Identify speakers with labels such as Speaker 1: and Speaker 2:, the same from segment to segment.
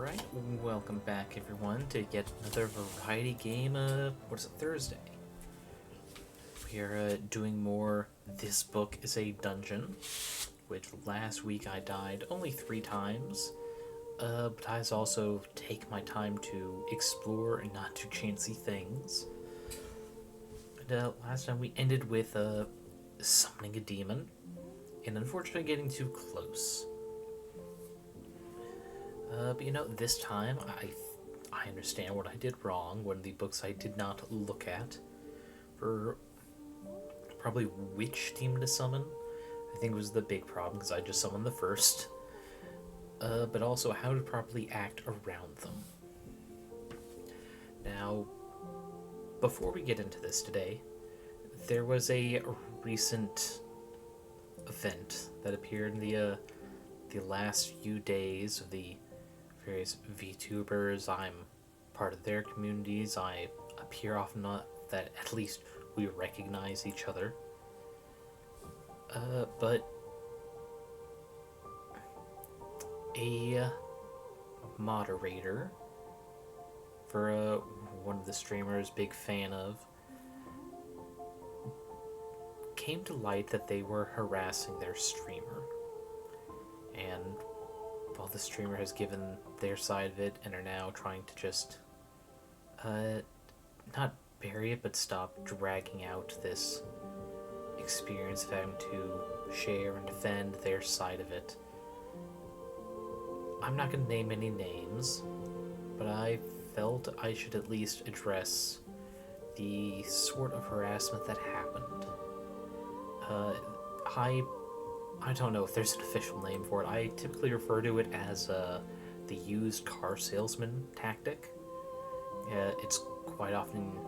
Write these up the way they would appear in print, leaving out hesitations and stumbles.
Speaker 1: Alright, welcome back everyone to yet another variety game, Thursday. We are doing more This Book is a Dungeon, which last week I died only 3 times, but I also take my time to explore and not do chancy things. And last time we ended with summoning a demon, and unfortunately getting too close. But this time I understand what I did wrong. One of the books I did not look at for probably which demon to summon. I think was the big problem because I just summoned the first. But also how to properly act around them. Now, before we get into this today, there was a recent event that appeared in the last few days of the various VTubers. I'm part of their communities. I appear often, not that at least we recognize each other. But a moderator for one of the streamers, big fan of, came to light that they were harassing their streamer. And while the streamer has given their side of it and are now trying to just not bury it, but stop dragging out this experience of having to share and defend their side of it. I'm not going to name any names, but I felt I should at least address the sort of harassment that happened. I don't know if there's an official name for it. I typically refer to it as the used car salesman tactic. It's quite often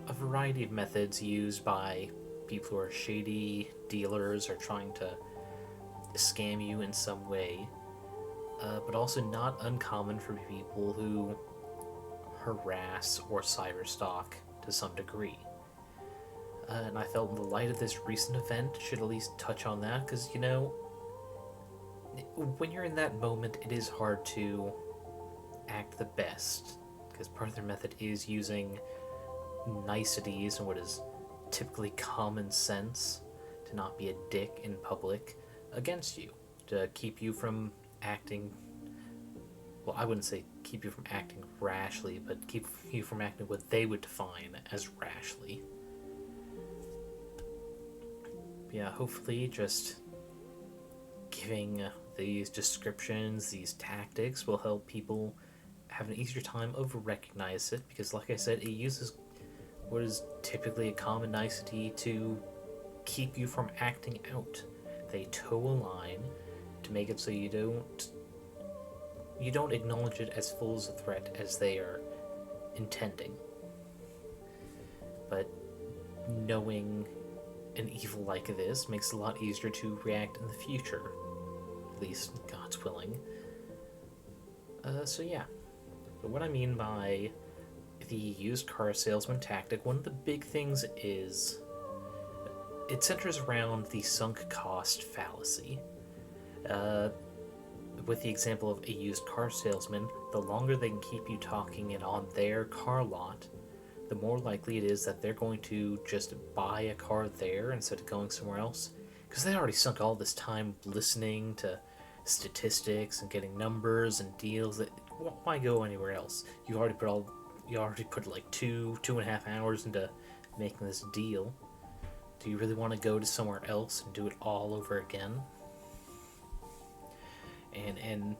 Speaker 1: a variety of methods used by people who are shady dealers or trying to scam you in some way, but also not uncommon for people who harass or cyberstalk to some degree. And I felt in the light of this recent event, should at least touch on that, because, when you're in that moment, it is hard to act the best, because part of their method is using niceties and what is typically common sense to not be a dick in public against you, to keep you from acting, well, I wouldn't say keep you from acting rashly, but keep you from acting what they would define as rashly. Yeah, hopefully just giving these descriptions, these tactics, will help people have an easier time of recognize it, because like I said, it uses what is typically a common nicety to keep you from acting out. They toe a line to make it so you don't acknowledge it as full as a threat as they are intending. But knowing an evil like this makes it a lot easier to react in the future, at least God's willing. So yeah, but what I mean by the used car salesman tactic, one of the big things is it centers around the sunk cost fallacy. With the example of a used car salesman, the longer they can keep you talking in on their car lot, the more likely it is that they're going to just buy a car there instead of going somewhere else, because they already sunk all this time listening to statistics and getting numbers and deals. Why go anywhere else? You already put like 2.5 hours into making this deal. Do you really want to go to somewhere else and do it all over again? And in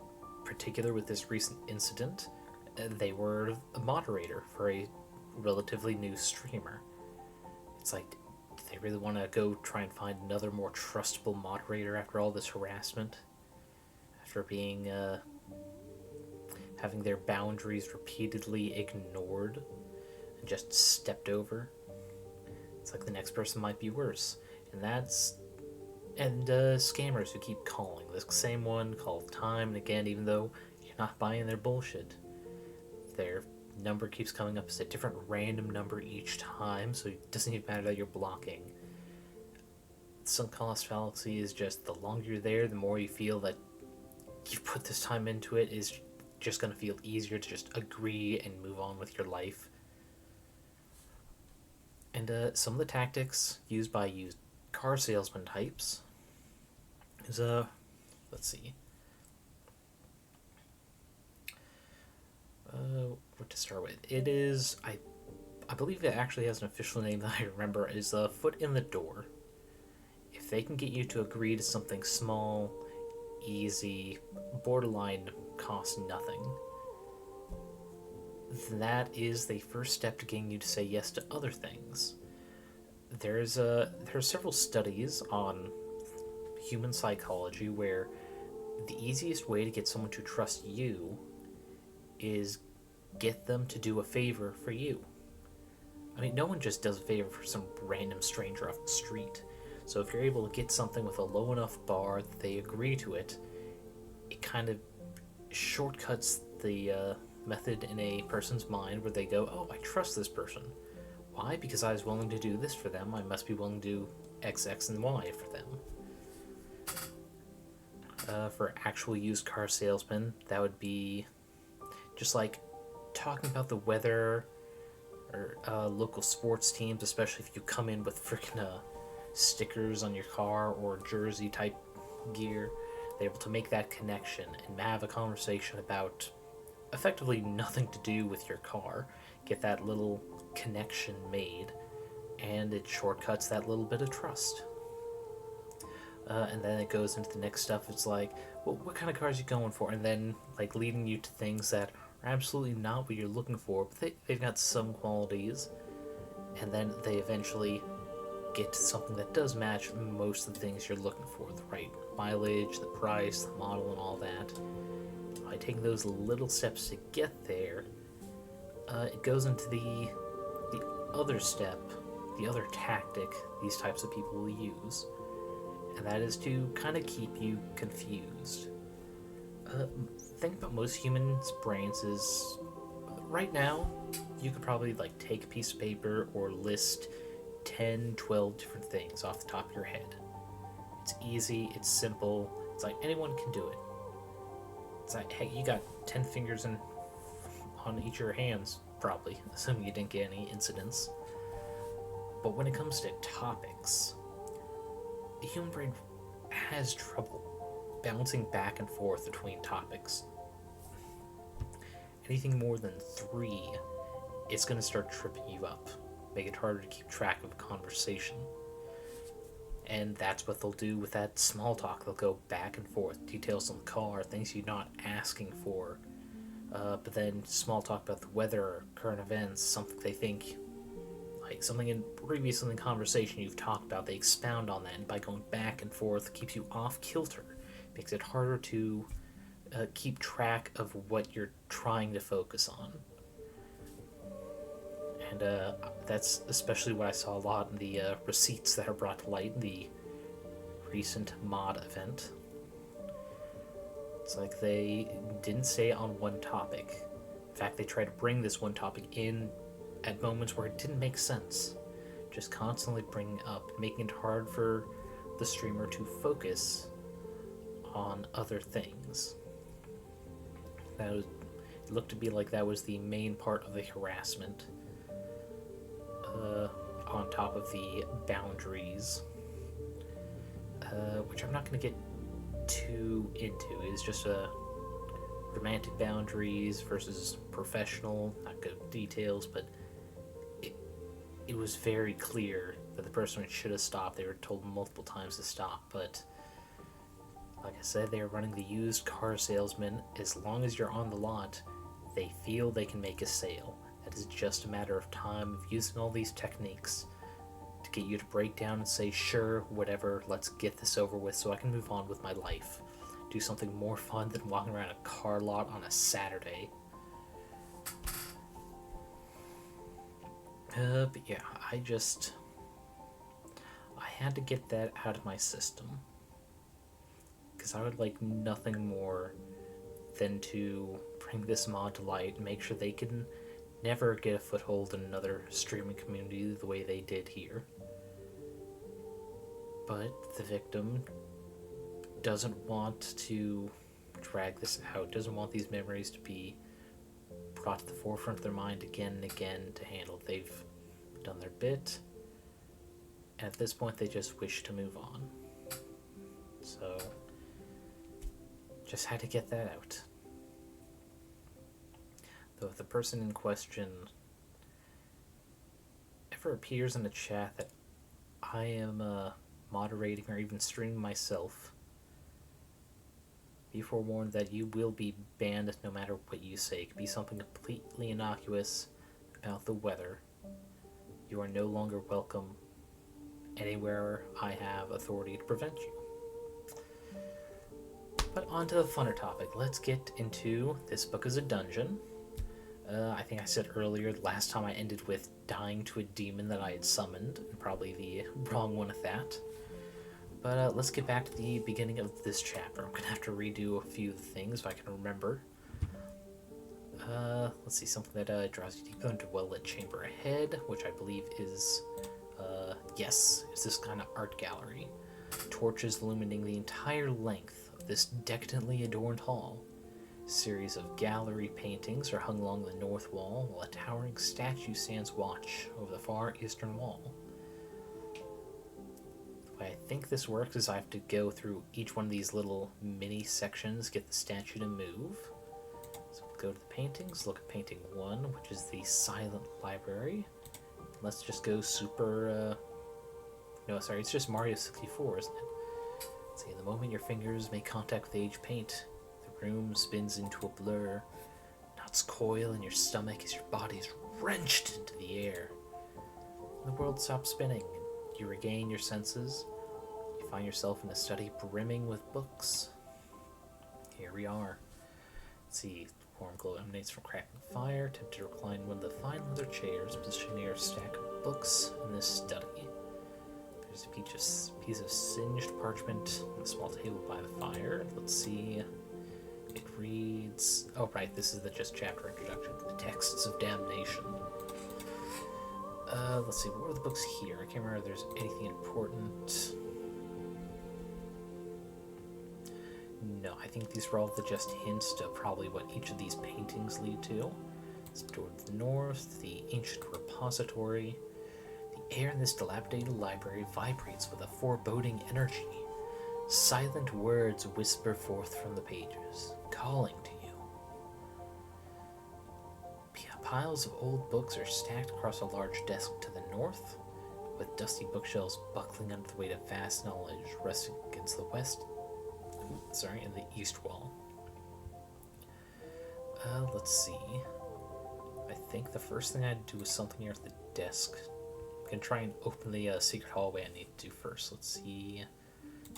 Speaker 1: particular with this recent incident, they were a moderator for a relatively new streamer. It's like, do they really want to go try and find another more trustable moderator after all this harassment? After being, having their boundaries repeatedly ignored and just stepped over? It's like the next person might be worse. And scammers who keep calling. The same one called time and again, even though you're not buying their bullshit. Their number keeps coming up as a different random number each time, so it doesn't even matter that you're blocking. Sunk cost fallacy is just the longer you're there, the more you feel that you've put this time into it, is just going to feel easier to just agree and move on with your life. And some of the tactics used by used car salesman types is let's see, what to start with. It is I believe it actually has an official name that I remember, is a foot in the door. If they can get you to agree to something small, easy, borderline cost nothing, that is the first step to getting you to say yes to other things. There are several studies on human psychology where the easiest way to get someone to trust you is get them to do a favor for you. I mean, no one just does a favor for some random stranger off the street. So if you're able to get something with a low enough bar that they agree to it, it kind of shortcuts the method in a person's mind where they go, oh, I trust this person. Why? Because I was willing to do this for them. I must be willing to do X, X, and Y for them. For actual used car salesmen, that would be just like talking about the weather or local sports teams, especially if you come in with freaking stickers on your car or jersey type gear. They're able to make that connection and have a conversation about effectively nothing to do with your car. Get that little connection made, and it shortcuts that little bit of trust. And then it goes into the next stuff. It's like, well, what kind of cars are you going for? And then like leading you to things that are absolutely not what you're looking for, but they've got some qualities. And then they eventually get to something that does match most of the things you're looking for. The right mileage, the price, the model, and all that. By taking those little steps to get there, it goes into the other step, the other tactic these types of people will use. And that is to kind of keep you confused. The thing about most humans' brains is, right now, you could probably like take a piece of paper or list 10, 12 different things off the top of your head. It's easy, it's simple, it's like anyone can do it. It's like, hey, you got 10 fingers on each of your hands, probably, assuming you didn't get any incidents. But when it comes to topics, the human brain has trouble bouncing back and forth between topics. Anything more than 3, it's going to start tripping you up, make it harder to keep track of a conversation. And that's what they'll do with that small talk. They'll go back and forth, details on the car, things you're not asking for, but then small talk about the weather, current events, something they think, like something in previously in the conversation you've talked about, they expound on that, and by going back and forth keeps you off kilter, makes it harder to keep track of what you're trying to focus on. And that's especially what I saw a lot in the receipts that are brought to light in the recent mod event. It's like they didn't stay on one topic. In fact, they tried to bring this one topic in at moments where it didn't make sense. Just constantly bringing it up, making it hard for the streamer to focus on other things. It looked to be like that was the main part of the harassment. On top of the boundaries, which I'm not going to get too into. It's just romantic boundaries versus professional. Not good details, but it was very clear that the person should have stopped. They were told multiple times to stop, but like I said, they are running the used car salesman. As long as you're on the lot, they feel they can make a sale. It is just a matter of time of using all these techniques to get you to break down and say, sure, whatever, let's get this over with so I can move on with my life. Do something more fun than walking around a car lot on a Saturday. But yeah, I had to get that out of my system. Because I would like nothing more than to bring this mod to light and make sure they can never get a foothold in another streaming community the way they did here. But the victim doesn't want to drag this out, doesn't want these memories to be brought to the forefront of their mind again and again to handle. They've done their bit, and at this point they just wish to move on. So, just had to get that out. Though if the person in question ever appears in the chat that I am moderating or even streaming myself, be forewarned that you will be banned no matter what you say. It could be something completely innocuous about the weather. You are no longer welcome anywhere I have authority to prevent you. But on to the funner topic. Let's get into This Book is a Dungeon. I think I said earlier, last time I ended with dying to a demon that I had summoned, and probably the wrong one at that. But let's get back to the beginning of this chapter. I'm going to have to redo a few things if I can remember. Let's see, something that draws you deeper into a well-lit chamber ahead, which I believe is, yes, it's this kind of art gallery. Torches illuminating the entire length of this decadently adorned hall. A series of gallery paintings are hung along the north wall, while a towering statue stands watch over the far eastern wall. The way I think this works is I have to go through each one of these little mini sections, get the statue to move. So we'll go to the paintings, look at painting 1, which is the silent library. Let's just go super, no, sorry, it's just Mario 64, isn't it? Let's see, the moment your fingers make contact with age paint, the room spins into a blur. Knots coil in your stomach as your body is wrenched into the air. The world stops spinning, and you regain your senses. You find yourself in a study brimming with books. Here we are. Let's see, the warm glow emanates from crackling fire, tempted to recline in one of the fine leather chairs positioned near a stack of books in this study. There's a piece of singed parchment on a small table by the fire. Let's see. It reads... Oh, right, this is the just chapter introduction. The Texts of Damnation. Let's see, what were the books here? I can't remember if there's anything important. No, I think these were all the just hints to probably what each of these paintings lead to. It's toward the north, the ancient repository. The air in this dilapidated library vibrates with a foreboding energy. Silent words whisper forth from the pages, calling to you. Piles of old books are stacked across a large desk to the north, with dusty bookshelves buckling under the weight of vast knowledge resting against the and the east wall. Let's see. I think the first thing I'd do is something here at the desk. I can try and open the secret hallway I need to do first. Let's see.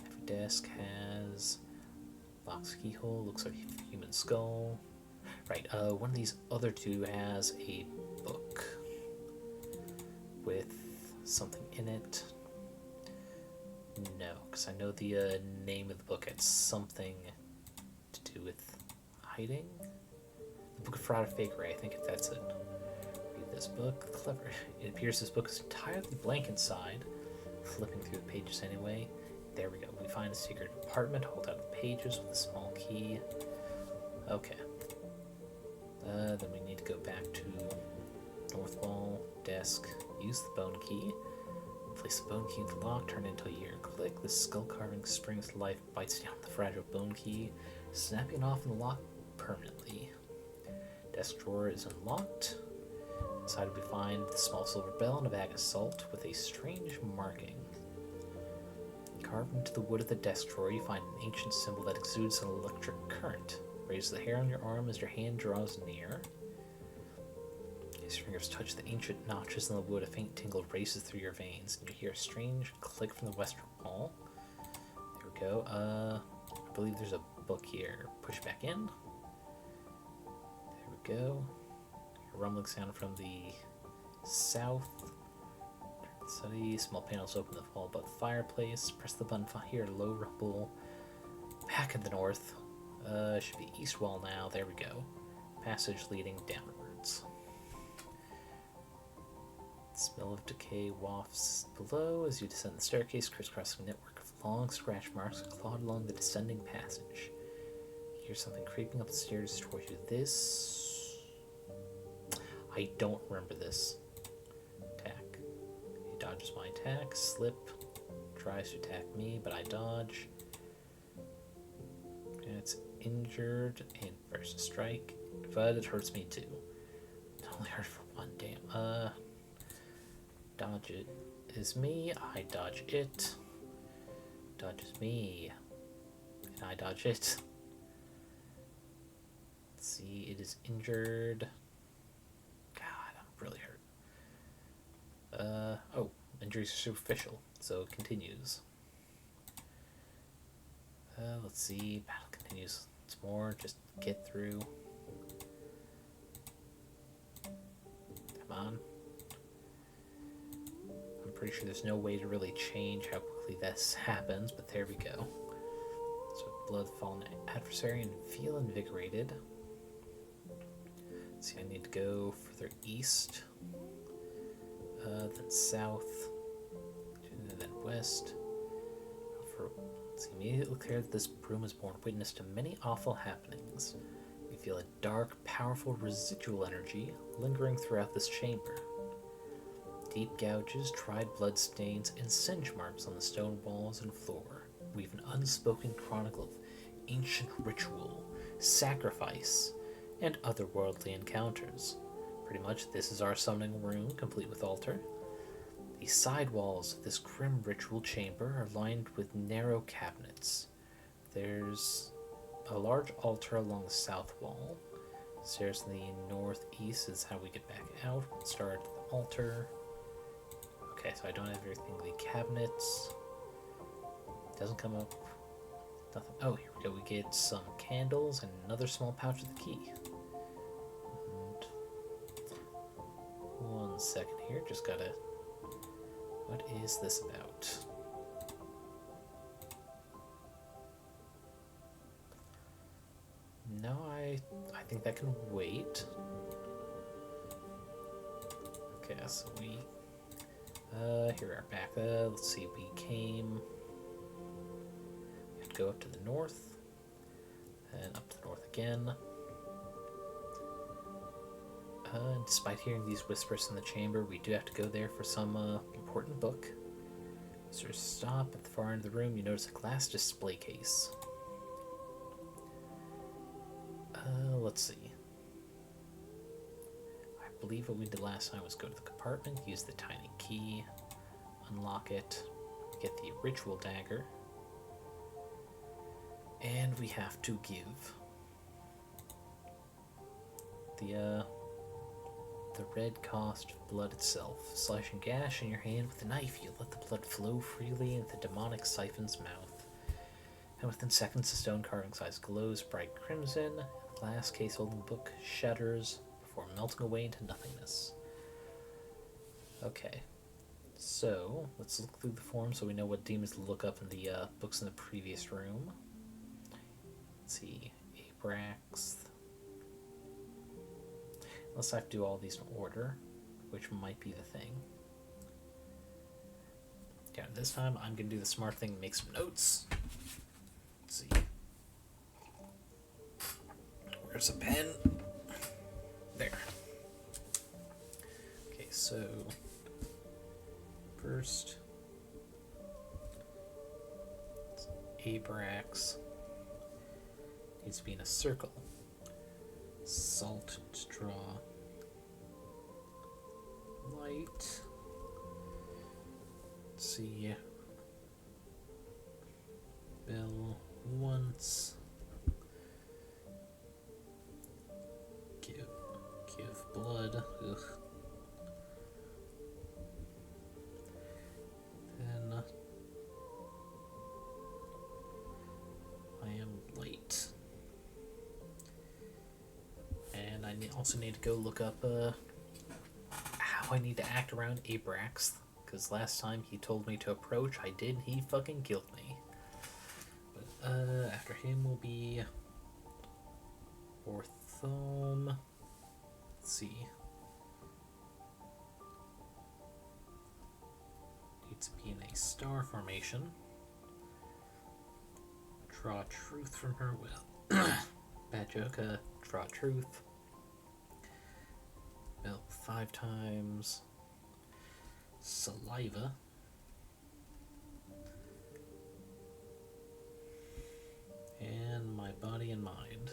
Speaker 1: Every desk has locked keyhole, looks like a human skull. Right, one of these other two has a book with something in it. No, because I know the name of the book had something to do with hiding. The Book of Fraud and Fakery, I think that's it. Read this book. Clever. It appears this book is entirely blank inside. Flipping through the pages anyway. There we go. We find a secret compartment. Hold out the pages with a small key. Okay. Then we need to go back to north wall, desk, use the bone key. Place the bone key in the lock, turn it into a year. Click, the skull carving springs to life, bites down the fragile bone key, snapping off in the lock permanently. Desk drawer is unlocked. Inside we find the small silver bell and a bag of salt with a strange marking. Carved into the wood of the desk drawer, you find an ancient symbol that exudes an electric current. Raise the hair on your arm as your hand draws near. As your fingers touch the ancient notches in the wood, a faint tingle races through your veins, and you hear a strange click from the western wall. There we go. I believe there's a book here. Push back in. There we go. A rumbling sound from the south. Study. Small panels open the wall above the fireplace. Press the button. Hear a low rumble. Back in the north. Should be east wall now. There we go. Passage leading downwards. The smell of decay wafts below as you descend the staircase, crisscrossing a network of long scratch marks clawed along the descending passage. hear something creeping up the stairs towards you. This... I don't remember this. Attack. He dodges my attack. Slip. Tries to attack me, but I dodge. And it's injured and versus strike. But it hurts me too. It only hurt for one. Damn. Dodge it is me. I dodge it. Dodges me. And I dodge it. Let's see, it is injured. God, I'm really hurt. Oh, injuries are superficial, so it continues. Let's see, battle continues. It's more, just get through. Come on. I'm pretty sure there's no way to really change how quickly this happens, but there we go. So blood fallen adversary and feel invigorated. Let's see, I need to go further east, then south, and then west. It's immediately clear that this broom has borne witness to many awful happenings. You feel a dark, powerful residual energy lingering throughout this chamber. Deep gouges, dried blood stains, and singe marks on the stone walls and floor weave an unspoken chronicle of ancient ritual, sacrifice, and otherworldly encounters. Pretty much, this is our summoning room, complete with altar. The side walls of this grim ritual chamber are lined with narrow cabinets. There's a large altar along the south wall. Stairs to the northeast is how we get back out. Start at the altar. Okay, so I don't have everything. The cabinets. Doesn't come up. Nothing. Oh, here we go. We get some candles and another small pouch with the key. And 1 second here. Just gotta... What is this about? No, I think that can wait. Okay, so we... here we are back. Let's see, we came... We have to go up to the north. And up to the north again. Despite hearing these whispers in the chamber, we do have to go there for some important book. So stop at the far end of the room. You notice a glass display case. Let's see. I believe what we did last time was go to the compartment, use the tiny key, unlock it, get the ritual dagger, and we have to give the red cost of blood itself. Slash and gash in your hand with a knife, you let the blood flow freely into the demonic siphon's mouth. And within seconds, the stone carving's eyes glows bright crimson, and the glass case holding the book shatters before melting away into nothingness. Okay, so let's look through the form so we know what demons to look up in the books in the previous room. Let's see, Abrax. Unless I have to do all these in order, which might be the thing. Yeah, this time I'm going to do the smart thing and make some notes. Let's see. Where's a pen? There. Okay, so first, Abrax needs to be in a circle. Salt to draw light. Let's see. Bell once. Give blood. Ugh. Then I am late. And I also need to go look up how I need to act around Abrax, because last time he told me to approach, I did, he fucking killed me. But after him will be Orthome. Let's see. Needs to be in a star formation. Draw truth from her will. Bad joke. Draw truth. Bell 5 times. Saliva. And my body and mind.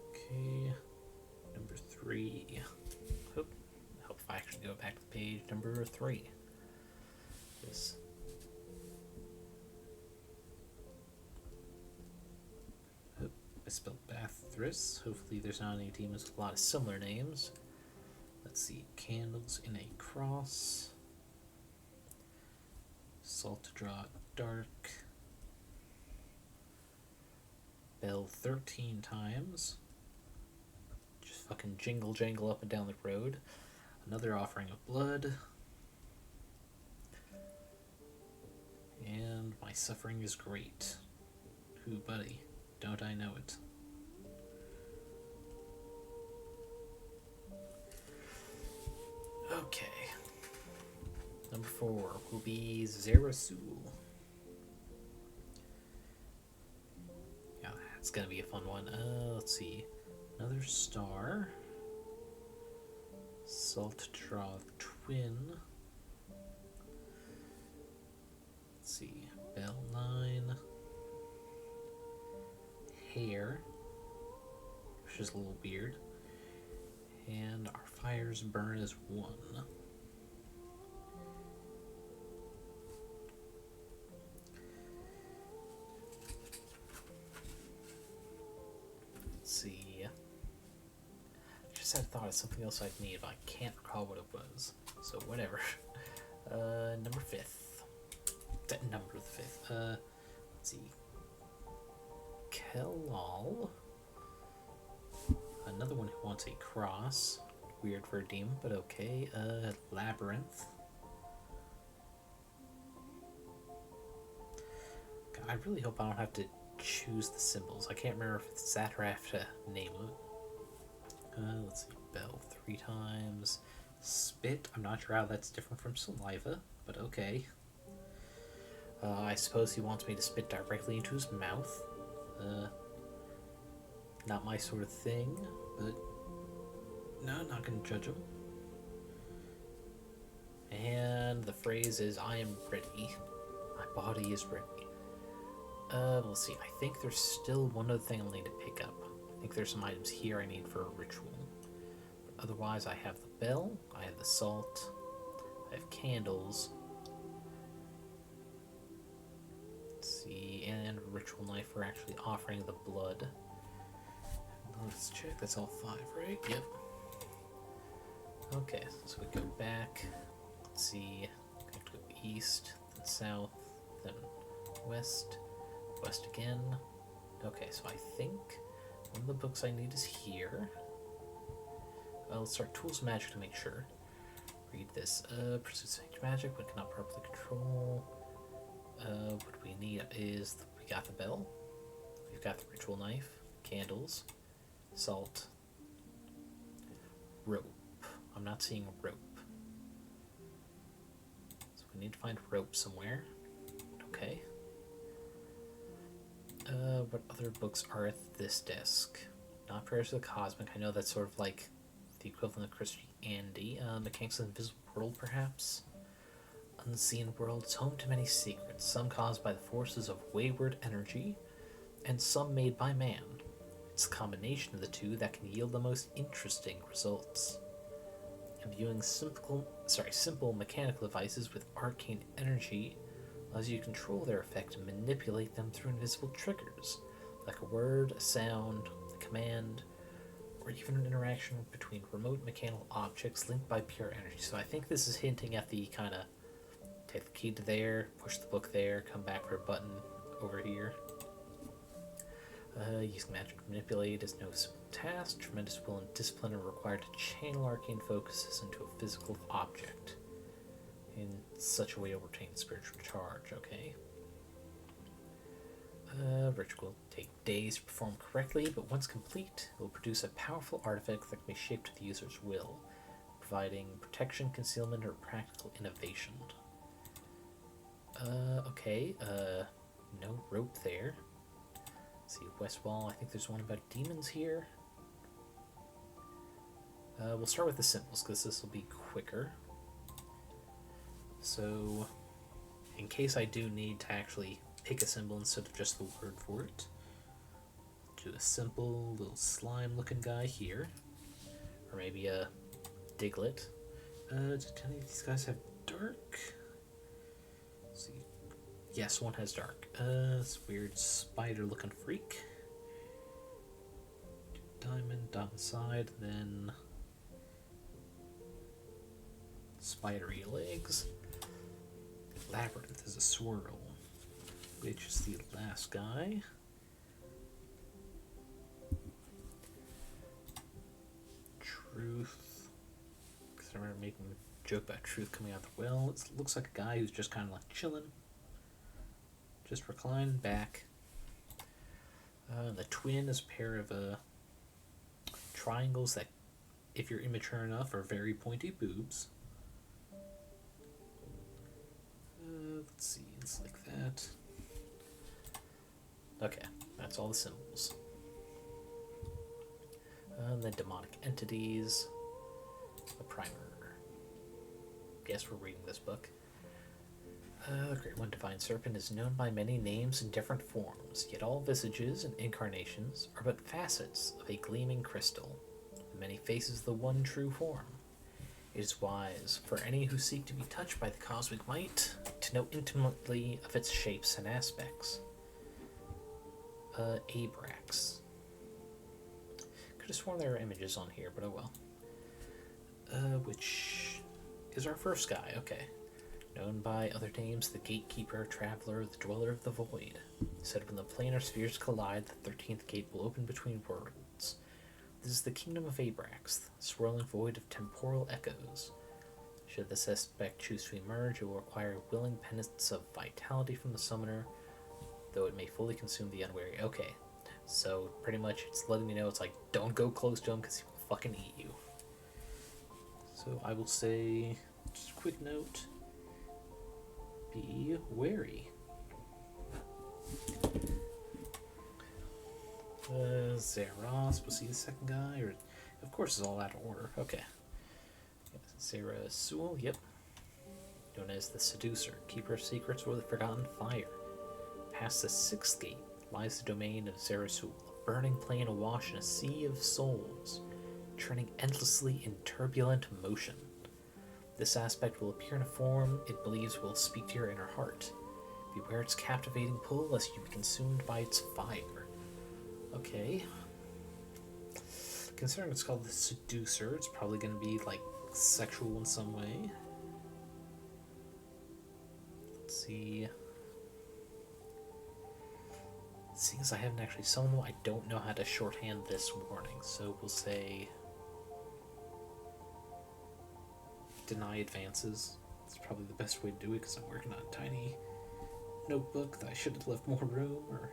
Speaker 1: Okay, number 3. Hope if I actually go back to the page. Number 3. This. I spelled Bathris. Hopefully there's not any demons with a lot of similar names. Let's see. Candles in a cross. Salt to draw dark. Bell 13 times. Just fucking jingle jangle up and down the road. Another offering of blood. And my suffering is great. Who, buddy? Don't I know it? Okay. Number 4 will be Zerasul. Yeah, that's gonna be a fun one. Let's see. Another star. Salt draw twin. Let's see. Bell 9. Hair, which is a little weird. And our fires burn as 1. Let's see. Just had thought of something else I'd need, but I can't recall what it was. So whatever. Number 5th. That number the 5th. Let's see. Kellal. Another one who wants a cross. Weird for a demon, but okay. Labyrinth. God, I really hope I don't have to choose the symbols. I can't remember if it's that or I have to name it. Let's see. Bell 3 times. Spit. I'm not sure how that's different from saliva, but okay. I suppose he wants me to spit directly into his mouth. Not my sort of thing, but no, not gonna judge him. And the phrase is, I am ready. My body is ready. Let's see, I think there's still one other thing I'll need to pick up. I think there's some items here I need for a ritual. But otherwise, I have the bell, I have the salt, I have candles. Let's see, and a ritual knife for actually offering the blood. Let's check, that's all 5, right? Yep. Okay, so we go back. Let's see, we have to go east, then south, then west, west again. Okay, so I think one of the books I need is here. Let's start Tools of Magic to make sure. Read this. Pursuit Sage Magic, but cannot properly control. What we need is, we got the bell, we've got the ritual knife, candles, salt, rope. I'm not seeing rope. So we need to find rope somewhere. Okay. What other books are at this desk? Not Prayers of the Cosmic. I know that's sort of like the equivalent of Christianity. Mechanics of the Invisible World, perhaps? Unseen worlds, home to many secrets, some caused by the forces of wayward energy, and some made by man. It's a combination of the two that can yield the most interesting results. Imbuing simple mechanical devices with arcane energy allows you to control their effect and manipulate them through invisible triggers, like a word, a sound, a command, or even an interaction between remote mechanical objects linked by pure energy. So I think this is hinting at the kind of take the key to there, push the book there, come back for a button over here. Using magic to manipulate is no simple task. Tremendous will and discipline are required to channel arcane focuses into a physical object. In such a way to retain spiritual charge, okay? Ritual will take days to perform correctly, but once complete, it will produce a powerful artifact that can be shaped to the user's will, providing protection, concealment, or practical innovation. Okay, no rope there. Let's see, west wall, I think there's one about demons here. We'll start with the symbols, because this will be quicker. So, in case I do need to actually pick a symbol instead of just the word for it, do a simple little slime looking guy here. Or maybe a Diglett. Do any of these guys have dark? Let's see. Yes, one has dark. This weird spider looking freak. Diamond down the side, then spidery legs. Labyrinth is a swirl, which is the last guy. Truth. Because I remember making a joke about truth coming out the well. It looks like a guy who's just kind of like chilling. Just reclining back. The twin is a pair of triangles that, if you're immature enough, are very pointy boobs. Let's see, it's like that. Okay, that's all the symbols. And then demonic entities. The primer. Guess we're reading this book. The Great One Divine Serpent is known by many names and different forms, yet all visages and incarnations are but facets of a gleaming crystal, with many faces the one true form. It is wise for any who seek to be touched by the cosmic might to know intimately of its shapes and aspects. Abrax. Could have sworn there were images on here, but oh well. Which is our first guy, okay. Known by other names, the Gatekeeper, Traveler, the Dweller of the Void. Said when the planar spheres collide, the 13th gate will open between worlds. This is the kingdom of Abrax, the swirling void of temporal echoes. Should this aspect choose to emerge, it will require willing penance of vitality from the summoner, though it may fully consume the unwary. Okay, so pretty much it's letting me know it's like, don't go close to him because he will fucking eat you. So I will say, just a quick note, be wary. Zeros, was he the second guy? Or, of course it's all out of order. Okay. Zera Sewell, yep. Known as the Seducer, Keeper of Secrets or the Forgotten Fire. Past the 6th gate lies the domain of Zerasul, a burning plain awash in a sea of souls, churning endlessly in turbulent motion. This aspect will appear in a form it believes will speak to your inner heart. Beware its captivating pull, lest you be consumed by its fire. Okay. Considering it's called the Seducer, it's probably going to be, like, sexual in some way. Let's see. Seeing as I haven't actually summoned them, I don't know how to shorthand this warning, so we'll say deny advances. It's probably the best way to do it because I'm working on a tiny notebook that I should have left more room, or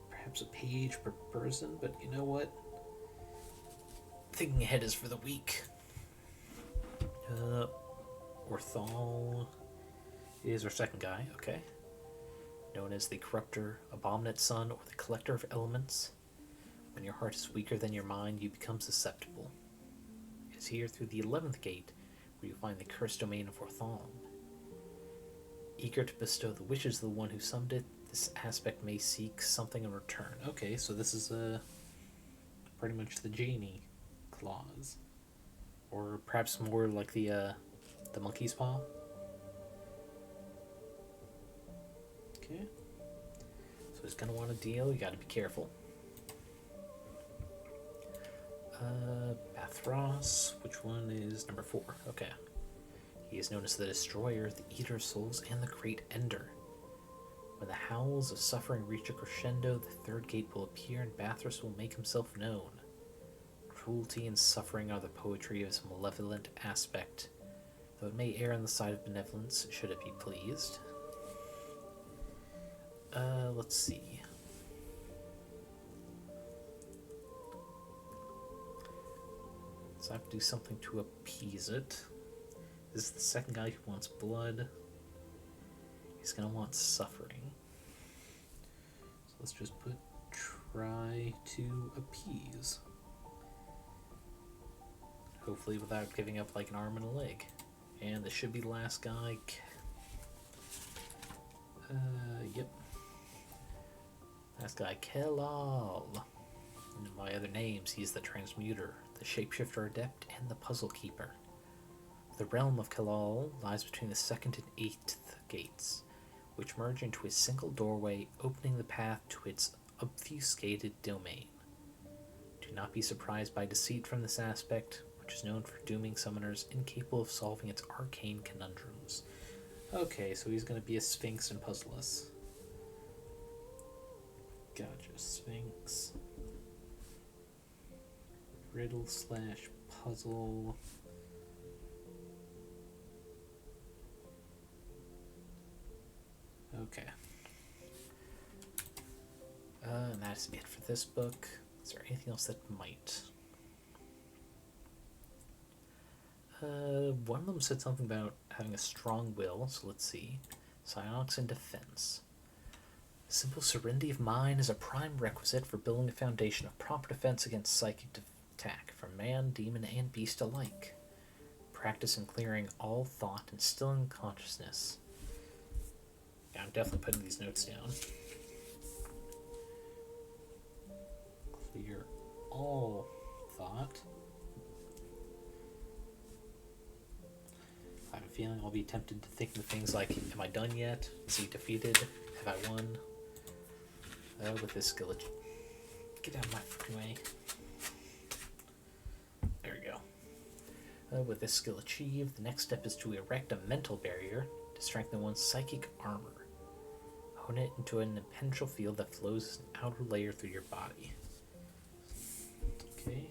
Speaker 1: perhaps a page per person, but you know what? Thinking ahead is for the weak. Orthal is our second guy, okay. Known as the Corrupter, Abominate Son, or the Collector of Elements. When your heart is weaker than your mind, you become susceptible. It is here through the 11th gate where you find the cursed domain of Orthal. Eager to bestow the wishes of the one who summoned it, this aspect may seek something in return. Okay, so this is pretty much the genie clause. Or perhaps more like the monkey's paw. Okay. So he's gonna want a deal, you gotta be careful. Bathros, which one is number 4? Okay. He is known as the Destroyer, the Eater of Souls, and the Great Ender. When the howls of suffering reach a crescendo, the 3rd gate will appear and Bathros will make himself known. Cruelty and suffering are the poetry of his malevolent aspect, though it may err on the side of benevolence, should it be pleased. Let's see. So I have to do something to appease it. This is the second guy who wants blood. he's going to want suffering. So let's just put try to appease. Hopefully without giving up like an arm and a leg. And this should be the last guy. Yep. Last guy, Kelal. And by other names, he's the Transmuter, the Shapeshifter Adept, and the Puzzle Keeper. The realm of Kelal lies between the 2nd and 8th gates, which merge into a single doorway, opening the path to its obfuscated domain. Do not be surprised by deceit from this aspect, which is known for dooming summoners incapable of solving its arcane conundrums. Okay, so he's going to be a Sphinx and puzzle us. Gotcha, Sphinx. Riddle / puzzle. Okay. And that's it for this book. Is there anything else that might? One of them said something about having a strong will, so let's see. Psionics and defense. Simple serenity of mind is a prime requisite for building a foundation of proper defense against psychic attack from man, demon, and beast alike. Practice in clearing all thought and stilling consciousness. Yeah, I'm definitely putting these notes down. Clear all thought. I have a feeling I'll be tempted to think of things like, am I done yet? Is he defeated? Have I won? With this skill, get out of my freaking way. There we go. With this skill achieved, the next step is to erect a mental barrier to strengthen one's psychic armor. Hone it into an impenetrable field that flows as an outer layer through your body. Okay.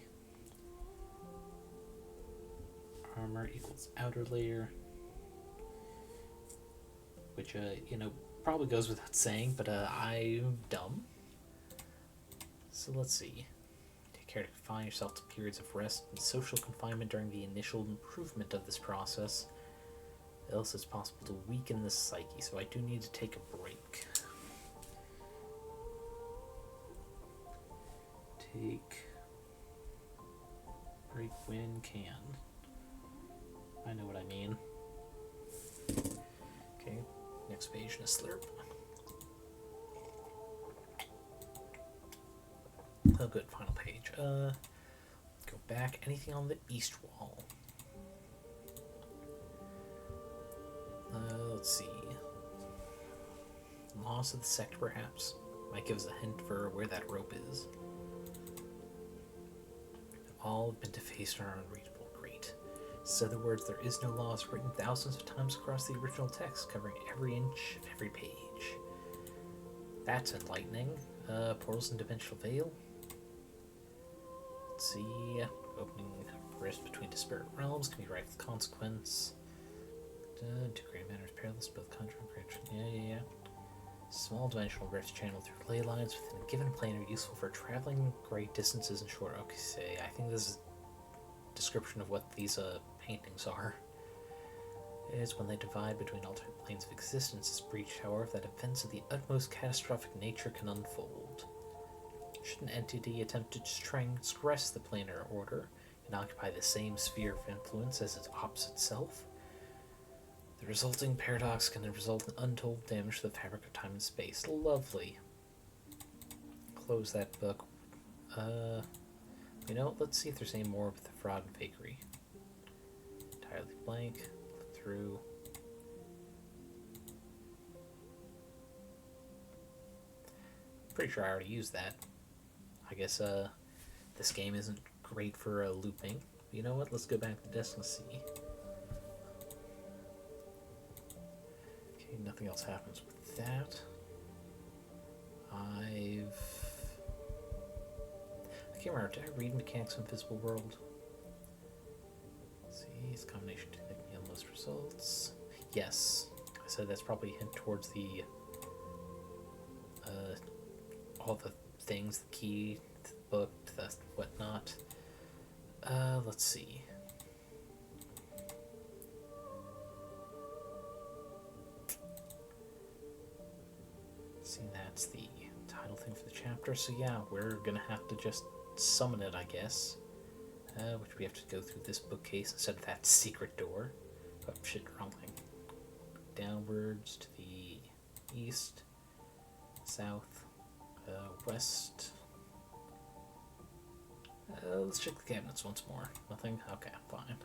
Speaker 1: Armor equals outer layer. Which, probably goes without saying, but I'm dumb. So let's see. Take care to confine yourself to periods of rest and social confinement during the initial improvement of this process. Else it's possible to weaken the psyche, so I do need to take a break. Take break when can. I know what I mean. Okay, next page and a slurp. Oh good, final page. Go back. Anything on the east wall? Let's see. Laws of the sect, perhaps. Might give us a hint for where that rope is. All have been defaced and are unreadable. Great. So the words, there is no laws, written thousands of times across the original text, covering every inch of every page. That's enlightening. Portals and dimensional veil. Let's see. Opening rift between disparate realms can be right with consequence. To great manners perilous, both conjuring and yeah. Small dimensional rifts channeled through ley lines within a given plane are useful for traveling great distances and short. Okay, say, I think this is a description of what these paintings are. It is when they divide between alternate planes of existence is breached, however, that events of the utmost catastrophic nature can unfold. Should an entity attempt to transgress the planar order and occupy the same sphere of influence as its opposite self, the resulting paradox can result in untold damage to the fabric of time and space. Lovely. Close that book. Let's see if there's any more with the fraud and fakery. Entirely blank. Flip through. Pretty sure I already used that. I guess this game isn't great for looping. But you know what? Let's go back to the desk and see. Okay, nothing else happens with that. I can't remember. Did I read Mechanics of Invisible World? Let's see, it's a combination to make me most results. Yes, I said that's probably a hint towards the all the things, the key to the book, to the whatnot. Let's see. that's the title thing for the chapter. So yeah, we're gonna have to just summon it, I guess. Which we have to go through this bookcase instead of that secret door. Oh shit, wrong thing. Downwards to the east, south, west. Let's check the cabinets once more. Nothing? Okay, fine.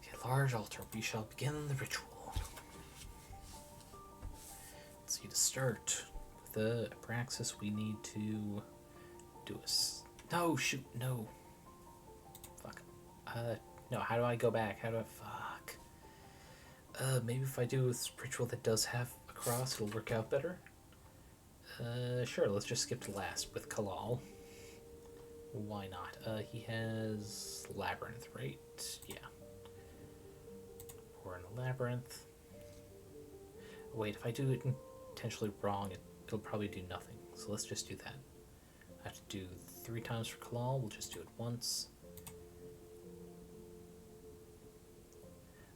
Speaker 1: Okay, large altar. We shall begin the ritual. Let's see, to start with the Abraxas, we need to do a... No, shoot, no. Fuck. No, how do I go back? How do I... Fuck. Maybe if I do a ritual that does have a cross, it'll work out better. Sure, let's just skip to last with Kalal. Why not? He has Labyrinth, right? Yeah. We're in a Labyrinth. Wait, if I do it intentionally wrong, it'll probably do nothing. So let's just do that. I have to do 3 times for Kalal. We'll just do it once.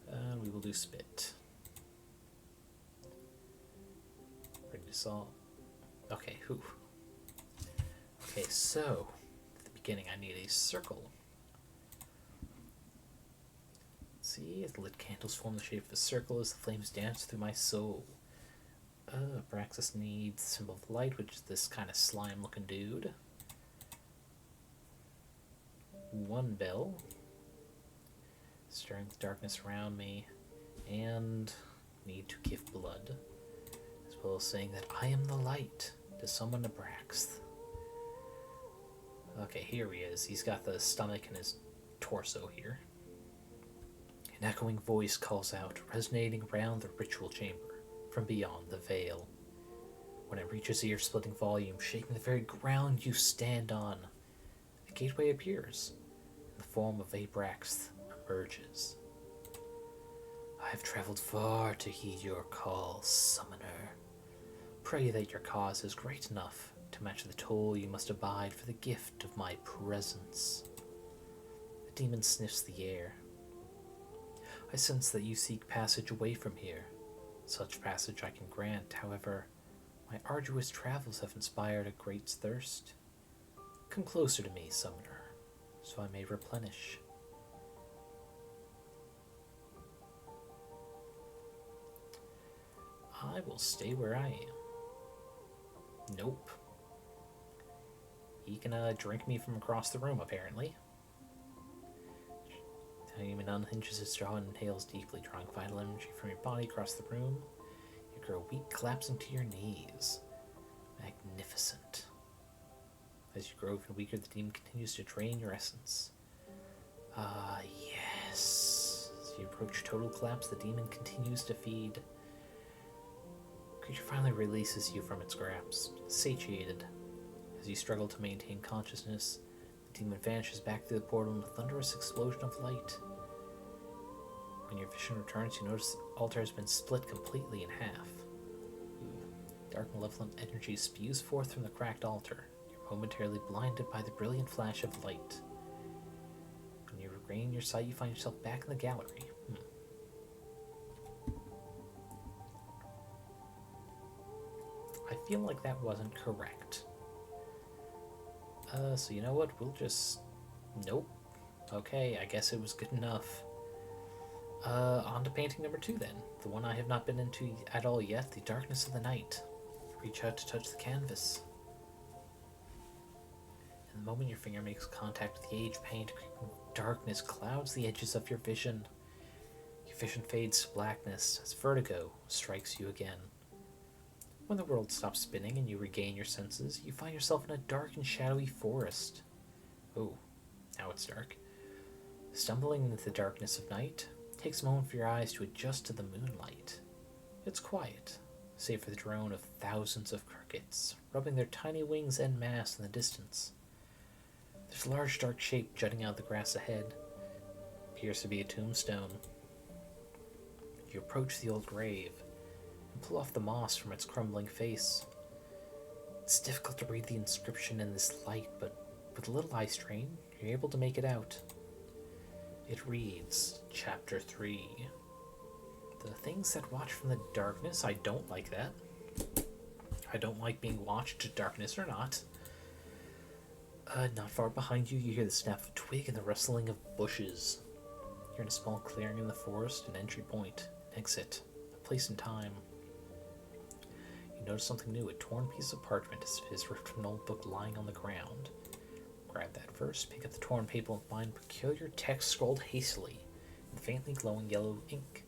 Speaker 1: And we will do Spit. Ready to solve. Okay, whew. Okay, so... beginning, I need a circle. Let's see, the lit candles form the shape of a circle as the flames dance through my soul. Abraxas needs the symbol of light, which is this kind of slime-looking dude. 1 bell, stirring the darkness around me, and need to give blood, as well as saying that I am the light to summon Abraxas. Okay, here he is. He's got the stomach and his torso here. An echoing voice calls out, resonating around the ritual chamber from beyond the veil. When it reaches ear-splitting volume, shaking the very ground you stand on, a gateway appears, and the form of Abraxas emerges. I have traveled far to heed your call, summoner. Pray that your cause is great enough to match the toll you must abide for the gift of my presence. The demon sniffs the air. I sense that you seek passage away from here. Such passage I can grant, however, my arduous travels have inspired a great thirst. Come closer to me, summoner, so I may replenish. I will stay where I am. Nope. He can drink me from across the room, apparently. The demon unhinges its jaw and inhales deeply, drawing vital energy from your body across the room. You grow weak, collapsing to your knees. Magnificent. As you grow even weaker, the demon continues to drain your essence. Ah, yes. As you approach total collapse, the demon continues to feed. The creature finally releases you from its grasp, satiated. As you struggle to maintain consciousness, the demon vanishes back through the portal in a thunderous explosion of light. When your vision returns, you notice the altar has been split completely in half. Dark malevolent energy spews forth from the cracked altar. You're momentarily blinded by the brilliant flash of light. When you regain your sight, you find yourself back in the gallery. I feel like that wasn't correct. So you know what? We'll just... Nope. Okay, I guess it was good enough. On to painting number 2 then. The one I have not been into at all yet, The Darkness of the Night. Reach out to touch the canvas. And the moment your finger makes contact with the age paint, darkness clouds the edges of your vision. Your vision fades to blackness as vertigo strikes you again. When the world stops spinning and you regain your senses, you find yourself in a dark and shadowy forest. Oh, now it's dark. Stumbling into the darkness of night, it takes a moment for your eyes to adjust to the moonlight. It's quiet, save for the drone of thousands of crickets, rubbing their tiny wings en masse in the distance. There's a large dark shape jutting out of the grass ahead. It appears to be a tombstone. You approach the old grave, and pull off the moss from its crumbling face. It's difficult to read the inscription in this light, but with a little eye strain, you're able to make it out. It reads, Chapter 3. The things that watch from the darkness, I don't like that. I don't like being watched, darkness or not. Not far behind you, you hear the snap of a twig and the rustling of bushes. You're in a small clearing in the forest, an entry point, an exit, a place in time. You notice something new, a torn piece of parchment is ripped from an old book lying on the ground. Grab that first, pick up the torn paper and find peculiar text scrawled hastily in faintly glowing yellow ink.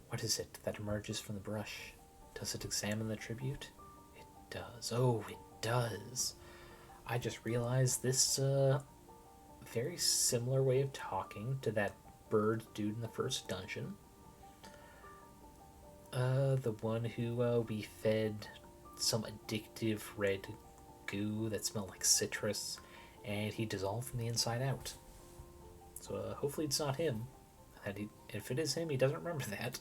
Speaker 1: What is it that emerges from the brush? Does it examine the tribute? It does. Oh, it does. I just realized this very similar way of talking to that bird dude in the first dungeon. The one who we fed some addictive red goo that smelled like citrus, and he dissolved from the inside out. So hopefully it's not him. If it is him, he doesn't remember that.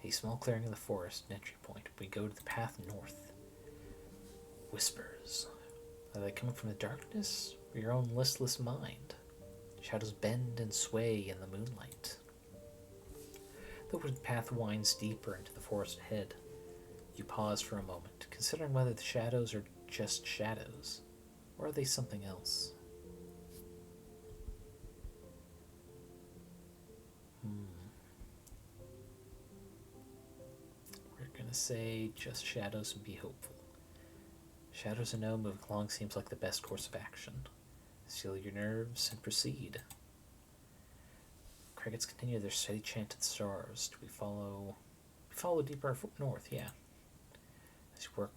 Speaker 1: A small clearing in the forest, an entry point. We go to the path north. Whispers. Are they coming from the darkness or your own listless mind? Shadows bend and sway in the moonlight. The wooded path winds deeper into the forest ahead. You pause for a moment, considering whether the shadows are just shadows, or are they something else? We're gonna say just shadows and be hopeful. Shadows and no, moving along seems like the best course of action. Seal your nerves and proceed. Crickets continue their steady chant to the stars. Do we follow? We follow deeper north, yeah. As you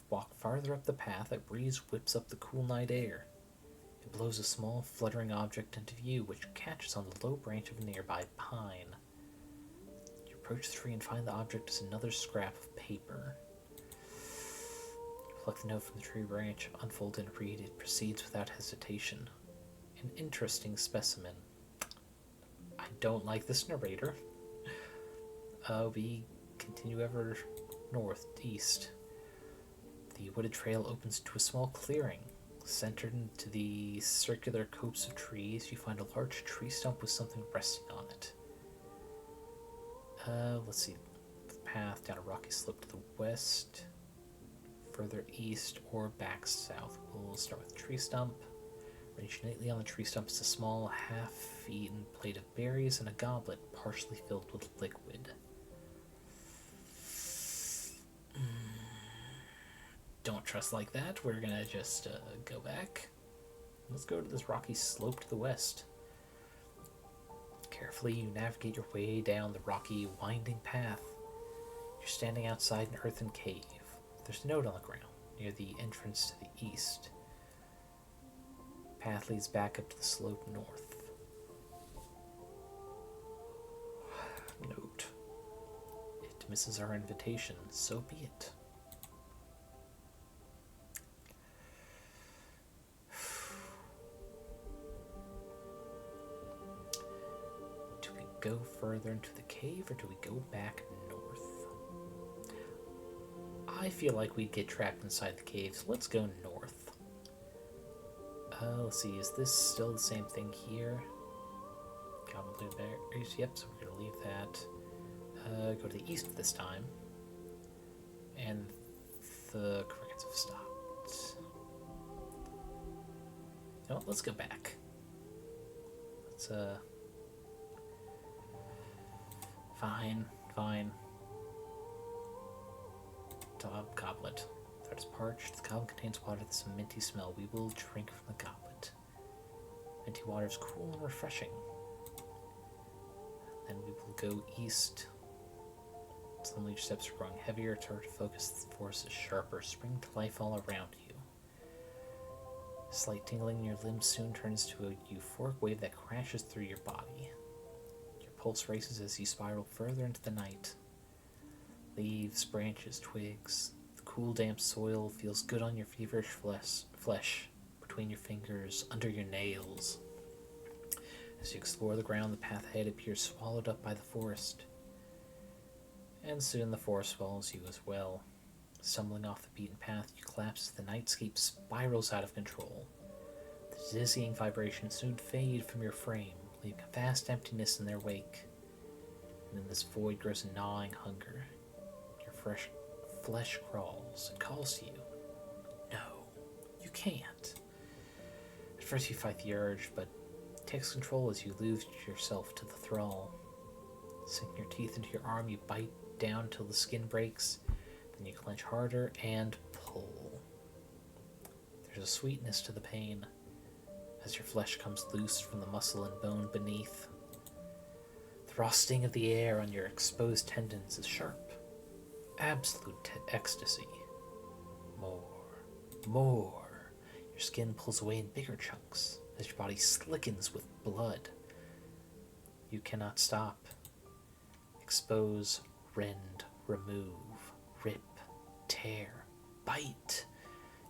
Speaker 1: walk farther up the path, a breeze whips up the cool night air. It blows a small, fluttering object into view, which catches on the low branch of a nearby pine. You approach the tree and find the object is another scrap of paper. You pluck the note from the tree branch, unfold and read. It proceeds without hesitation. An interesting specimen. I don't like this narrator. We continue ever northeast. The wooded trail opens to a small clearing. Centered into the circular copse of trees, you find a large tree stump with something resting on it. Let's see. The path down a rocky slope to the west, further east, or back south. We'll start with the tree stump. Ranged neatly on the tree stump is a small, half-eaten plate of berries and a goblet partially filled with liquid. Don't trust like that. We're gonna just go back. Let's go to this rocky slope to the west. Carefully, you navigate your way down the rocky, winding path. You're standing outside an earthen cave. There's a note on the ground near the entrance to the east. Path leads back up to the slope north. Note. It misses our invitation, so be it. Do we go further into the cave or do we go back north? I feel like we'd get trapped inside the cave, so let's go north. Let's see, is this still the same thing here? Goblin berries, yep, so we're going to leave that. Go to the east this time. And the crickets have stopped. No, let's go back. Let's, Fine. Top goblet. Thread is parched. The goblet contains water with some minty smell. We will drink from the goblet. Minty water is cool and refreshing. Then we will go east. Suddenly your steps are growing heavier. It's hard to focus. The forest is sharper. Spring to life all around you. A slight tingling in your limbs soon turns to a euphoric wave that crashes through your body. Your pulse races as you spiral further into the night. Leaves, branches, twigs. The cool, damp soil feels good on your feverish flesh, between your fingers, under your nails. As you explore the ground, the path ahead appears swallowed up by the forest. And soon the forest swallows you as well. Stumbling off the beaten path, you collapse as the nightscape spirals out of control. The dizzying vibrations soon fade from your frame, leaving a vast emptiness in their wake. And in this void grows a gnawing hunger. Your flesh crawls and calls to you. No, you can't. At first you fight the urge, but it takes control as you lose yourself to the thrall. Sinking your teeth into your arm, you bite down till the skin breaks, then you clench harder and pull. There's a sweetness to the pain as your flesh comes loose from the muscle and bone beneath. The raw sting of the air on your exposed tendons is sharp. Absolute ecstasy. More. Your skin pulls away in bigger chunks as your body slickens with blood. You cannot stop. Expose, rend, remove, rip, tear, bite.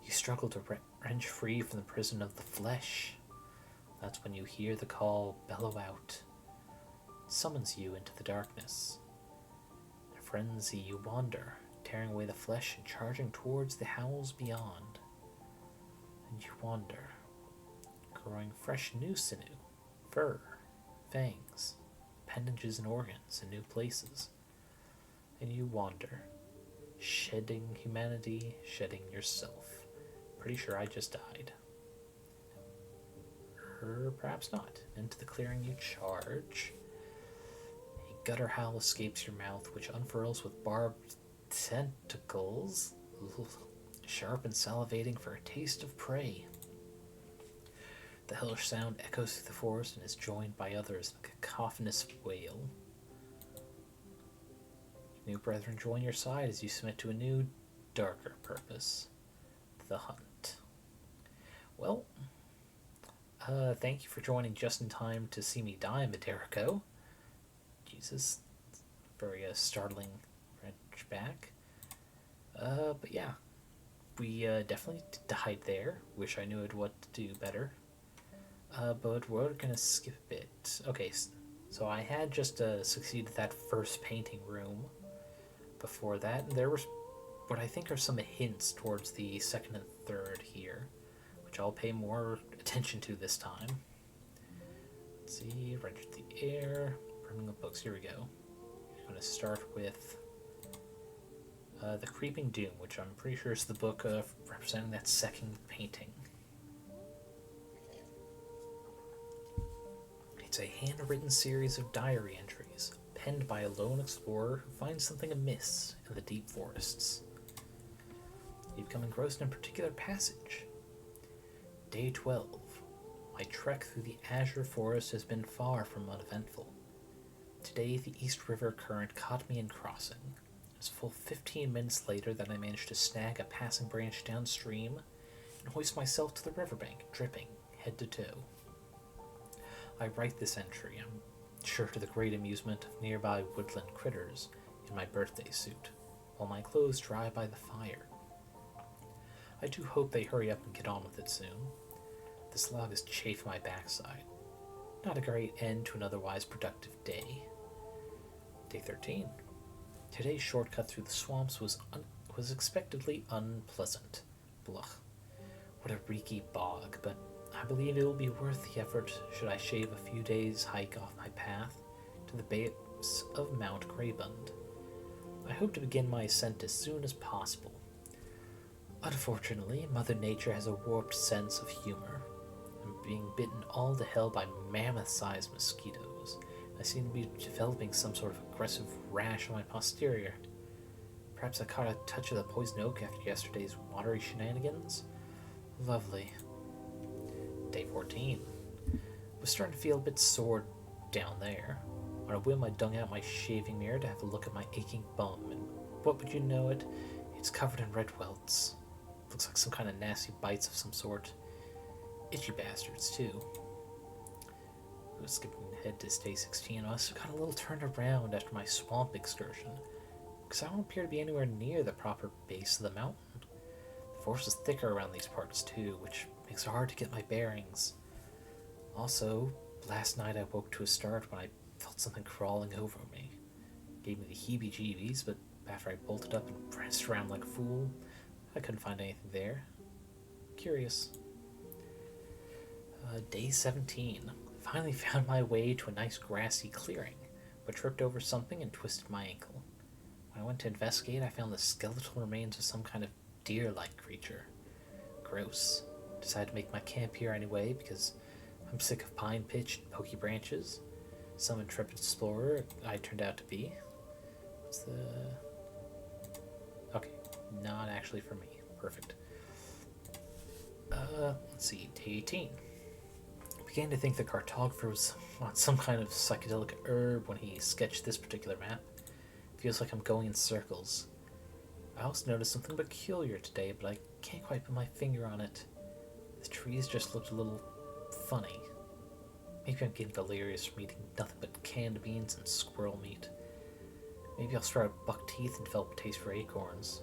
Speaker 1: You struggle to wrench free from the prison of the flesh. That's when you hear the call bellow out. It summons you into the darkness. In a frenzy you wander, tearing away the flesh and charging towards the howls beyond. And you wander, growing fresh new sinew, fur, fangs, appendages and organs in new places. And you wander, shedding humanity, shedding yourself. Pretty sure I just died. Or perhaps not. Into the clearing you charge. A gutter howl escapes your mouth, which unfurls with barbed tentacles, sharp and salivating for a taste of prey. The hellish sound echoes through the forest and is joined by others in a cacophonous wail. New brethren join your side as you submit to a new, darker purpose. The hunt. Well, thank you for joining just in time to see me die, Maderico. Jesus, very startling wrench back. But yeah, we definitely died there. Wish I knew what to do better. But we're gonna skip a bit. Okay, so I had just succeeded that first painting room. Before that, and there were what I think are some hints towards the second and third here, which I'll pay more attention to this time. Let's see, render the air, bringing up books. Here we go. I'm going to start with The Creeping Doom, which I'm pretty sure is the book representing that second painting. It's a handwritten series of diary entries, penned by a lone explorer who finds something amiss in the deep forests. You become engrossed in a particular passage. Day 12. My trek through the azure forest has been far from uneventful. Today the East River current caught me in crossing. It was full 15 minutes later that I managed to snag a passing branch downstream and hoist myself to the riverbank, dripping head to toe. I write this entry, I'm sure to the great amusement of nearby woodland critters, in my birthday suit, while my clothes dry by the fire. I do hope they hurry up and get on with it soon. This log has chafed my backside. Not a great end to an otherwise productive day. Day 13. Today's shortcut through the swamps was expectedly unpleasant. Blah. What a reeky bog, but I believe it will be worth the effort should I shave a few days' hike off my path to the base of Mount Greybund. I hope to begin my ascent as soon as possible. Unfortunately, Mother Nature has a warped sense of humor. I'm being bitten all to hell by mammoth-sized mosquitoes. I seem to be developing some sort of aggressive rash on my posterior. Perhaps I caught a touch of the poison oak after yesterday's watery shenanigans? Lovely. Day 14. I was starting to feel a bit sore down there. On a whim, I dung out my shaving mirror to have a look at my aching bum, and what would you know it? It's covered in red welts. Looks like some kind of nasty bites of some sort. Itchy bastards, too. I was skipping ahead to day 16. I also got a little turned around after my swamp excursion, because I don't appear to be anywhere near the proper base of the mountain. The forest is thicker around these parts, too, which makes it hard to get my bearings. Also, last night I woke to a start when I felt something crawling over me. It gave me the heebie-jeebies, but after I bolted up and pranced around like a fool, I couldn't find anything there. Curious. Day 17. Finally found my way to a nice grassy clearing, but tripped over something and twisted my ankle. When I went to investigate, I found the skeletal remains of some kind of deer-like creature. Gross. Decided to make my camp here anyway because I'm sick of pine pitch and pokey branches. Some intrepid explorer I turned out to be. What's the... Okay, not actually for me. Perfect. Let's see, day 18. I began to think the cartographer was on some kind of psychedelic herb when he sketched this particular map. Feels like I'm going in circles. I also noticed something peculiar today, but I can't quite put my finger on it. The trees just looked a little funny. Maybe I'm getting delirious from eating nothing but canned beans and squirrel meat. Maybe I'll start out buck teeth and develop a taste for acorns.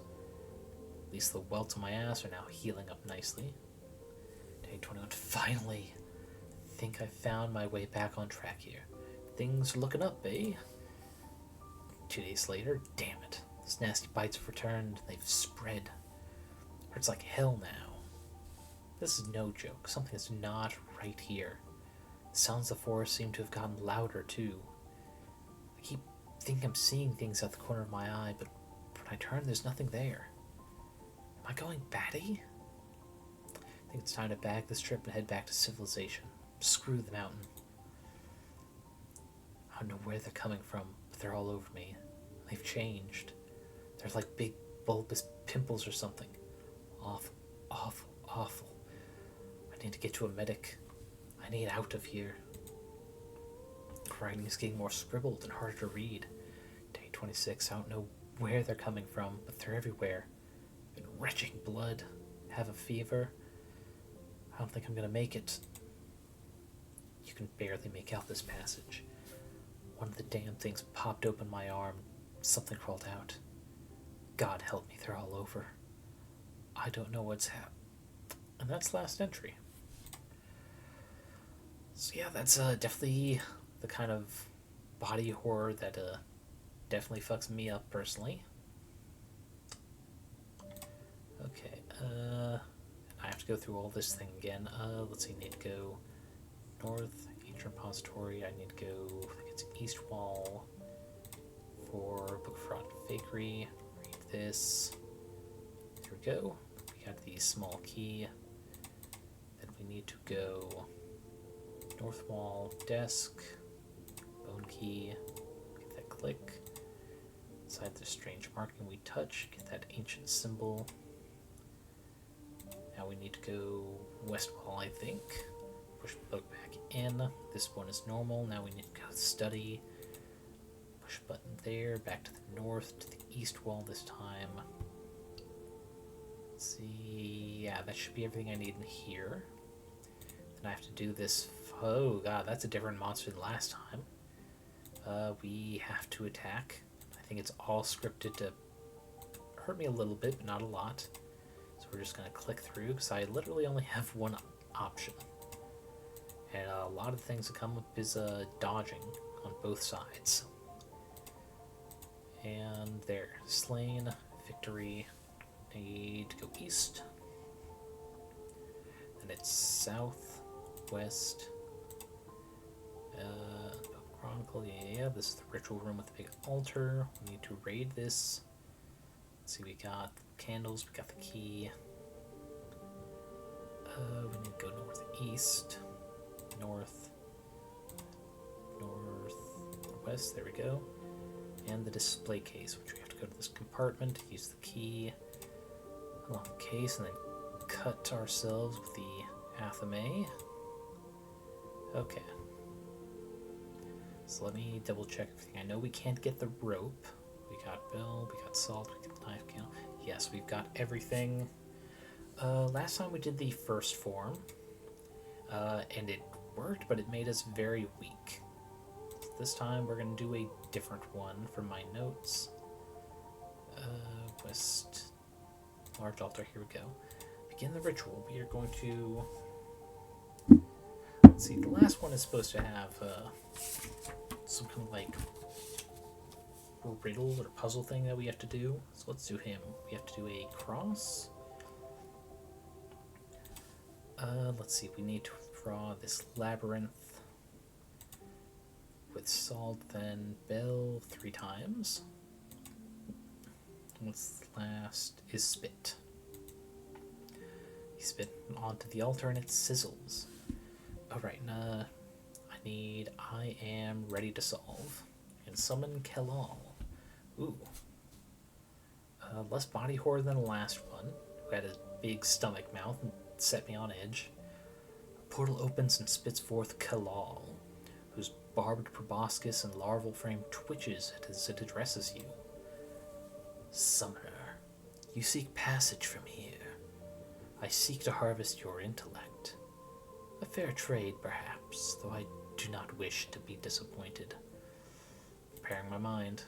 Speaker 1: At least the welts on my ass are now healing up nicely. Day 21. Finally! I think I found my way back on track here. Things are looking up, eh? 2 days later, damn it. Those nasty bites have returned. They've spread. Hurts like hell now. This is no joke. Something is not right here. The sounds of the forest seem to have gotten louder, too. I keep thinking I'm seeing things out the corner of my eye, but when I turn, there's nothing there. Am I going batty? I think it's time to bag this trip and head back to civilization. Screw the mountain. I don't know where they're coming from, but they're all over me. They've changed. They're like big bulbous pimples or something. Awful, awful, awful. I need to get to a medic. I need out of here. Writing is getting more scribbled and harder to read. Day 26, I don't know where they're coming from, but they're everywhere. Been retching blood. Have a fever. I don't think I'm gonna make it. You can barely make out this passage. One of the damn things popped open my arm. Something crawled out. God help me, they're all over. I don't know what's happened. And that's last entry. So yeah, that's definitely the kind of body horror that definitely fucks me up personally. Okay, I have to go through all this thing again. Let's see, I need to go north, ancient repository. I need to go, I think it's east wall for book fraud and fakery. Read this. There we go. We got the small key. Then we need to go north wall, desk, bone key, get that click. Inside the strange marking we touch, get that ancient symbol. Now we need to go west wall, I think. Push the book back in. This one is normal. Now we need to go study. Push button there. Back to the north, to the east wall this time. Let's see. Yeah, that should be everything I need in here. Then I have to do this. Oh god, that's a different monster than last time. We have to attack. I think it's all scripted to hurt me a little bit, but not a lot. So we're just going to click through because I literally only have one option. And a lot of the things that come up is dodging on both sides. And there, slain, victory, need to go east. Then it's south, west, Chronicle, yeah, this is the ritual room with the big altar. We need to raid this. Let's see, we got candles, we got the key. We need to go northeast, north, west, there we go. And the display case, which we have to go to this compartment, use the key, unlock the case, and then cut ourselves with the athame. Okay. So let me double check everything. I know we can't get the rope. We got bell, we got salt, we got knife candle. Yes, we've got everything. Last time we did the first form, and it worked, but it made us very weak. This time we're going to do a different one from my notes. West, large altar, here we go. Begin the ritual. We are going to... Let's see, the last one is supposed to have some kind of like riddle or puzzle thing that we have to do. So let's do him. We have to do a cross. Let's see, we need to draw this labyrinth with salt, then bell 3 times. What's last is spit. You spit onto the altar and it sizzles. Alright, I am ready to solve. And summon Kelal. Ooh. Less body horror than the last one, who had a big stomach mouth and set me on edge. A portal opens and spits forth Kelal, whose barbed proboscis and larval frame twitches as it addresses you. Summoner, you seek passage from here. I seek to harvest your intellect. A fair trade, perhaps, though I do not wish to be disappointed. Preparing my mind.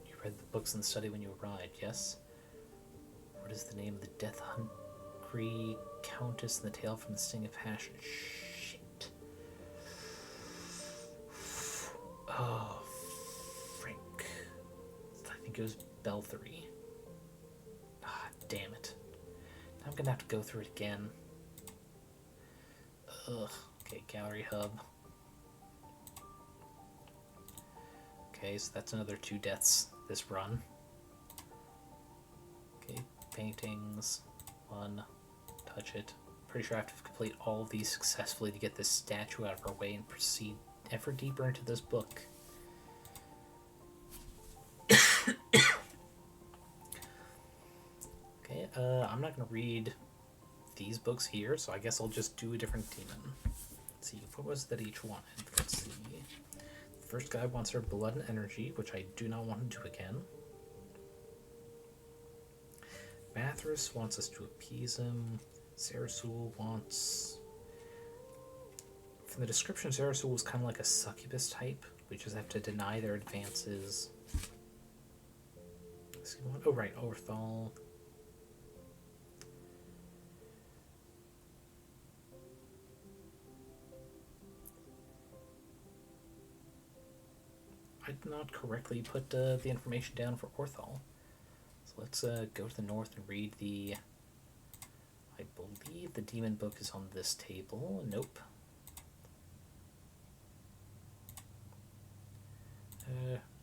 Speaker 1: You read the books and study when you arrived, yes? What is the name of the death-hungry countess in the tale from the Sting of Passion? Shit. Oh, Frank. I think it was Belthery. Ah, damn it. I'm gonna have to go through it again. Ugh. Okay, gallery hub. Okay, so that's another 2 deaths this run. Okay, paintings. 1. Touch it. Pretty sure I have to complete all of these successfully to get this statue out of our way and proceed ever deeper into this book. Okay, I'm not going to read these books here, so I guess I'll just do a different demon. Let's see, what was that each wanted? Let's see. The first guy wants her blood and energy, which I do not want to do again. Mathras wants us to appease him. Sarasul wants... From the description, Sarasul was kind of like a succubus type. We just have to deny their advances. Oh, right, Orthal. I did not correctly put the information down for Orthal. So let's go to the north and read the... I believe the demon book is on this table. Nope.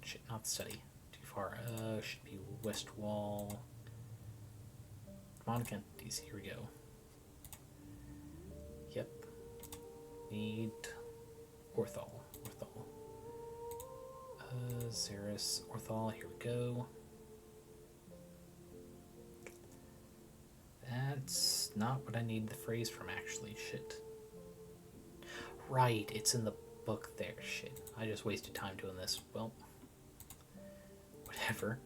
Speaker 1: Shit, not study. Too far. Should be west wall. Demonic entities. Here we go. Yep. Need Orthal. Xeris, Orthal, here we go. That's not what I need the phrase from, actually. Shit. Right, it's in the book there. Shit. I just wasted time doing this. Well, whatever.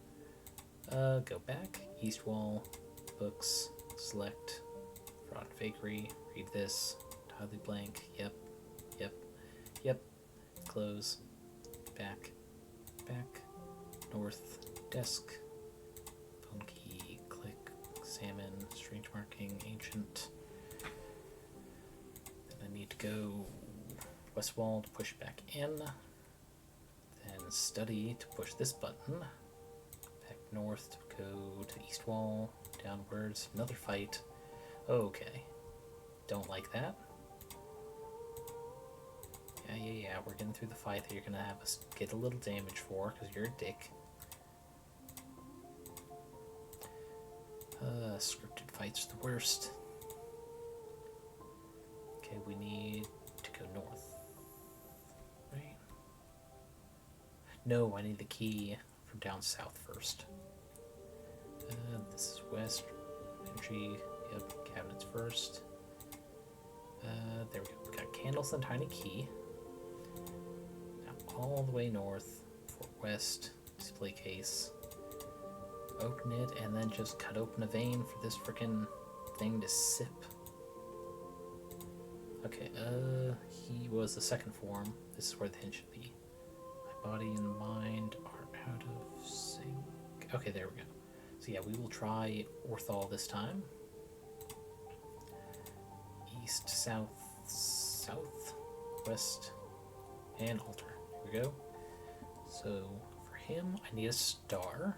Speaker 1: Go back. East wall. Books. Select. Fraud and Fakery. Read this. Entirely blank. Yep. Close. Back. North. Desk. Phone key. Click. Examine. Strange marking. Ancient. Then I need to go west wall to push back in. Then study to push this button. Back north to go to east wall. Downwards. Another fight. Okay. Don't like that. Yeah, we're getting through the fight that you're gonna have us get a little damage for, because you're a dick. Scripted fights are the worst. Okay, we need to go north. Right? No, I need the key from down south first. This is west. Energy, yep, cabinets first. There we go. We got candles and tiny key. All the way north for west display case. Open it and then just cut open a vein for this freaking thing to sip. Okay, he was the second form. This is where the hint should be. My body and mind are out of sync. Okay, there we go. So yeah, we will try Orthal this time. East, south, west, and altar. Here we go. So for him, I need a star.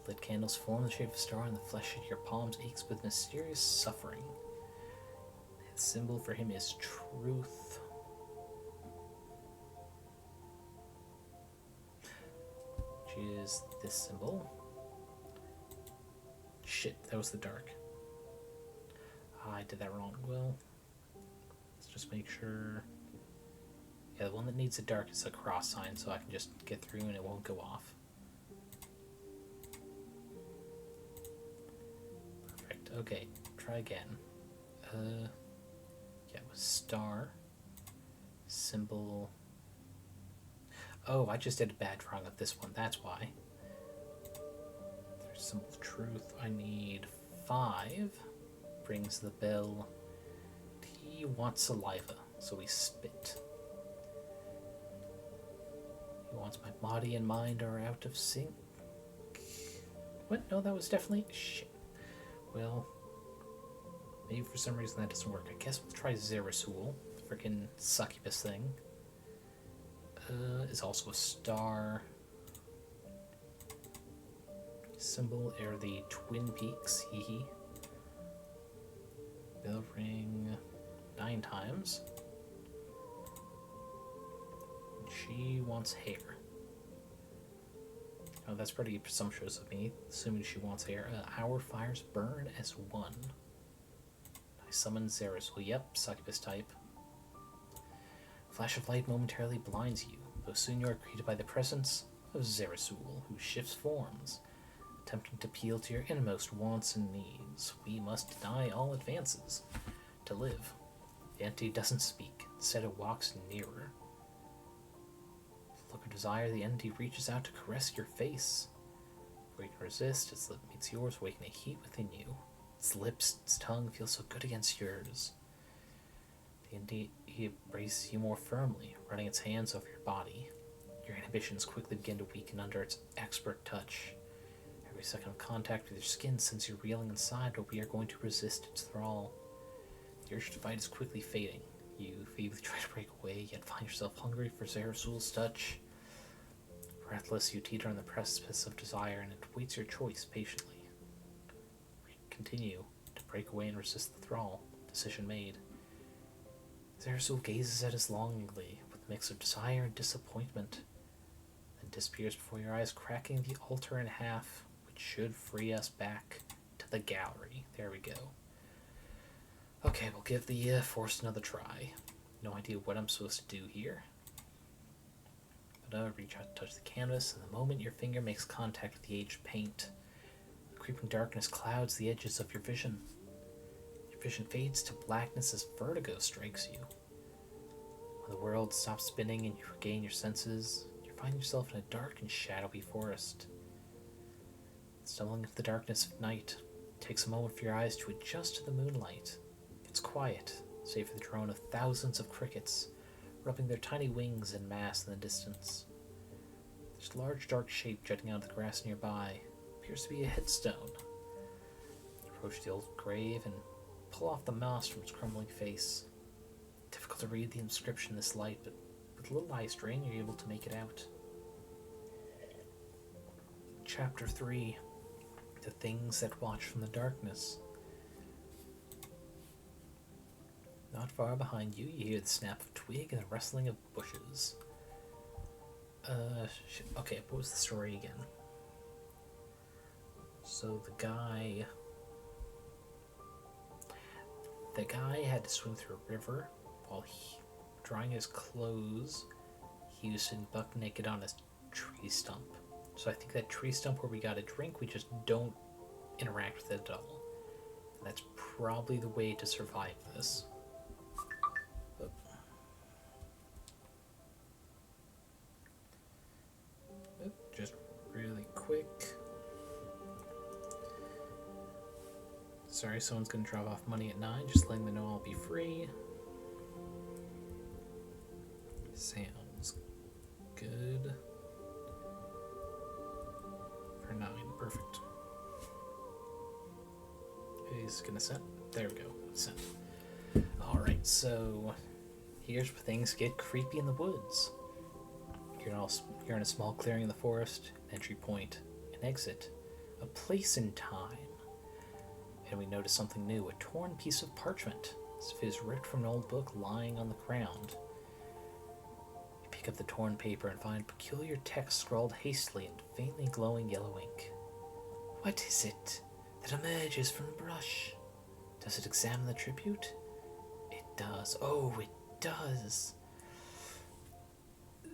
Speaker 1: Lit candles form the shape of a star, and the flesh in your palms aches with mysterious suffering. The symbol for him is truth. which is this symbol. Shit, that was the dark. I did that wrong. Well, let's just make sure. Yeah, the one that needs a dark is a cross sign, so I can just get through and it won't go off. Perfect. Okay, try again. Yeah, it was star. Symbol. Oh, I just did a bad drawing of this one, that's why. There's symbol of truth. I need 5. Brings the bell. He wants saliva, so we spit. He wants my body and mind are out of sync. What? No, that was definitely... Shit. Well, maybe for some reason that doesn't work. I guess we'll try Zerasul, the freaking succubus thing. Is also a star. Symbol are the Twin Peaks, hee hee. Bell ring 9 times. She wants hair. Oh, that's pretty presumptuous of me, assuming she wants hair. Our fires burn as one. I summon Zeros. Well, yep, succubus type. Flash of light momentarily blinds you, though soon you are greeted by the presence of Zerasul, who shifts forms, attempting to appeal to your innermost wants and needs. We must deny all advances to live. The entity doesn't speak, instead it walks nearer. With a look of desire, the entity reaches out to caress your face. Before you can resist, its lip meets yours, waking a heat within you. Its lips, its tongue feel so good against yours. The entity embraces you more firmly, running its hands over your body. Your inhibitions quickly begin to weaken under its expert touch. Every second of contact with your skin sends you reeling inside, but we are going to resist its thrall. The urge to fight is quickly fading. You feebly try to break away, yet find yourself hungry for Zerasul's touch. Breathless, you teeter on the precipice of desire, and it waits your choice patiently. Continue to break away and resist the thrall. Decision made. Zerasul gazes at us longingly, with a mix of desire and disappointment, then disappears before your eyes, cracking the altar in half, which should free us back to the gallery. There we go. Okay, we'll give the force another try. No idea what I'm supposed to do here. But reach out to touch the canvas, and the moment your finger makes contact with the aged paint, the creeping darkness clouds the edges of your vision. Your vision fades to blackness as vertigo strikes you. When the world stops spinning and you regain your senses, you find yourself in a dark and shadowy forest. Stumbling into the darkness of night, it takes a moment for your eyes to adjust to the moonlight. It's quiet, save for the drone of thousands of crickets, rubbing their tiny wings en masse in the distance. There's a large dark shape jutting out of the grass nearby. It appears to be a headstone. You approach the old grave and pull off the moss from its crumbling face. Difficult to read the inscription in this light, but with a little eye strain you're able to make it out. Chapter 3. The Things That Watch from the Darkness. Not far behind you, you hear the snap of a twig and the rustling of bushes. Okay, what was the story again? So the guy had to swim through a river while drying his clothes. He was sitting buck naked on a tree stump. So I think that tree stump where we got a drink, we just don't interact with it at all. And that's probably the way to survive this. Just really quick. Sorry, someone's gonna drop off money at 9, just letting them know I'll be free. Sounds good. For 9, perfect. He's gonna send. There we go, send. Alright, so here's where things get creepy in the woods. You're in a small clearing in the forest, an entry point, an exit, a place in time. And we notice something new, a torn piece of parchment, as if it is ripped from an old book lying on the ground. You pick up the torn paper and find peculiar text scrawled hastily in faintly glowing yellow ink. What is it that emerges from the brush? Does it examine the tribute? It does. Oh, it does.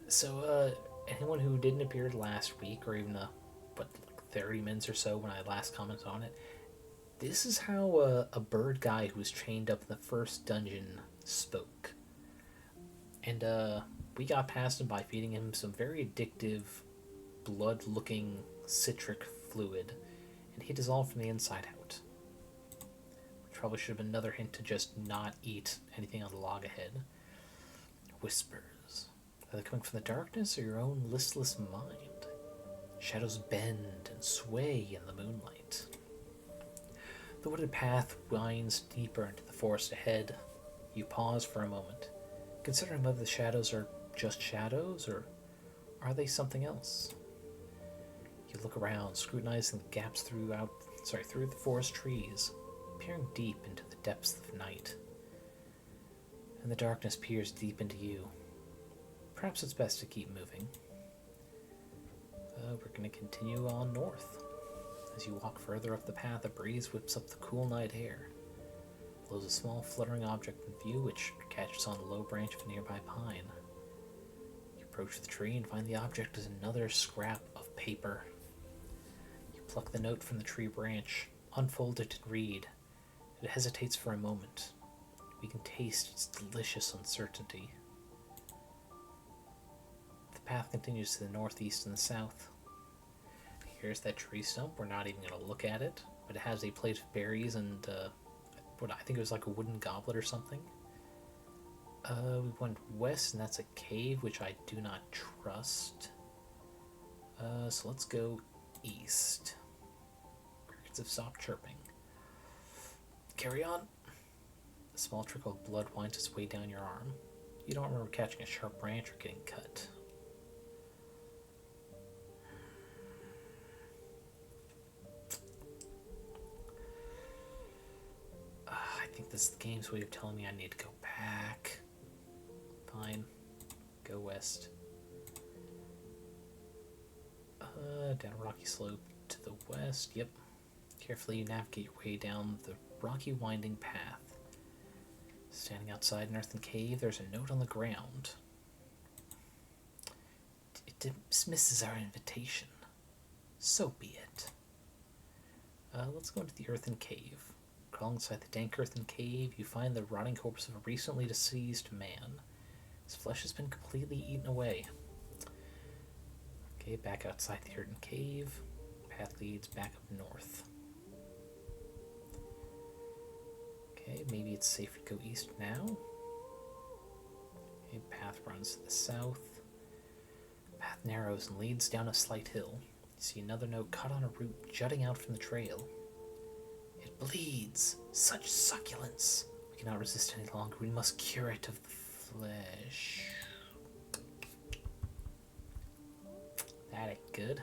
Speaker 1: So, anyone who didn't appear last week, or even like 30 minutes or so when I last commented on it, this is how a bird guy who was chained up in the first dungeon spoke. And we got past him by feeding him some very addictive, blood-looking citric fluid, and he dissolved from the inside out. Which probably should have been another hint to just not eat anything on the log ahead. Whispers. Are they coming from the darkness or your own listless mind? Shadows bend and sway in the moonlight. The wooded path winds deeper into the forest ahead. You pause for a moment, considering whether the shadows are just shadows or are they something else. You look around, scrutinizing the gaps through the forest trees, peering deep into the depths of night. And the darkness peers deep into you. Perhaps it's best to keep moving. We're going to continue on north. As you walk further up the path, a breeze whips up the cool night air. Blows a small fluttering object in view, which catches on the low branch of a nearby pine. You approach the tree and find the object is another scrap of paper. You pluck the note from the tree branch, unfold it and read. It hesitates for a moment. We can taste its delicious uncertainty. The path continues to the northeast and the south. Here's that tree stump. We're not even going to look at it, but it has a plate of berries and what I think it was like a wooden goblet or something. We went west, and that's a cave, which I do not trust. So let's go east. Crickets have stopped chirping. Carry on. A small trickle of blood winds its way down your arm. You don't remember catching a sharp branch or getting cut. I think this is the game's way of telling me I need to go back. Fine. Go west. Down a rocky slope to the west. Yep. Carefully you navigate your way down the rocky winding path. Standing outside an earthen cave, there's a note on the ground. It dismisses our invitation. So be it. Let's go into the earthen cave. Crawling inside the dank earthen cave, you find the rotting corpse of a recently deceased man. His flesh has been completely eaten away. Okay, back outside the earthen cave. Path leads back up north. Okay, maybe it's safe to go east now. Okay, path runs to the south. Path narrows and leads down a slight hill. You see another note cut on a root jutting out from the trail. It bleeds. Such succulence. We cannot resist any longer. We must cure it of the flesh. That ain't good.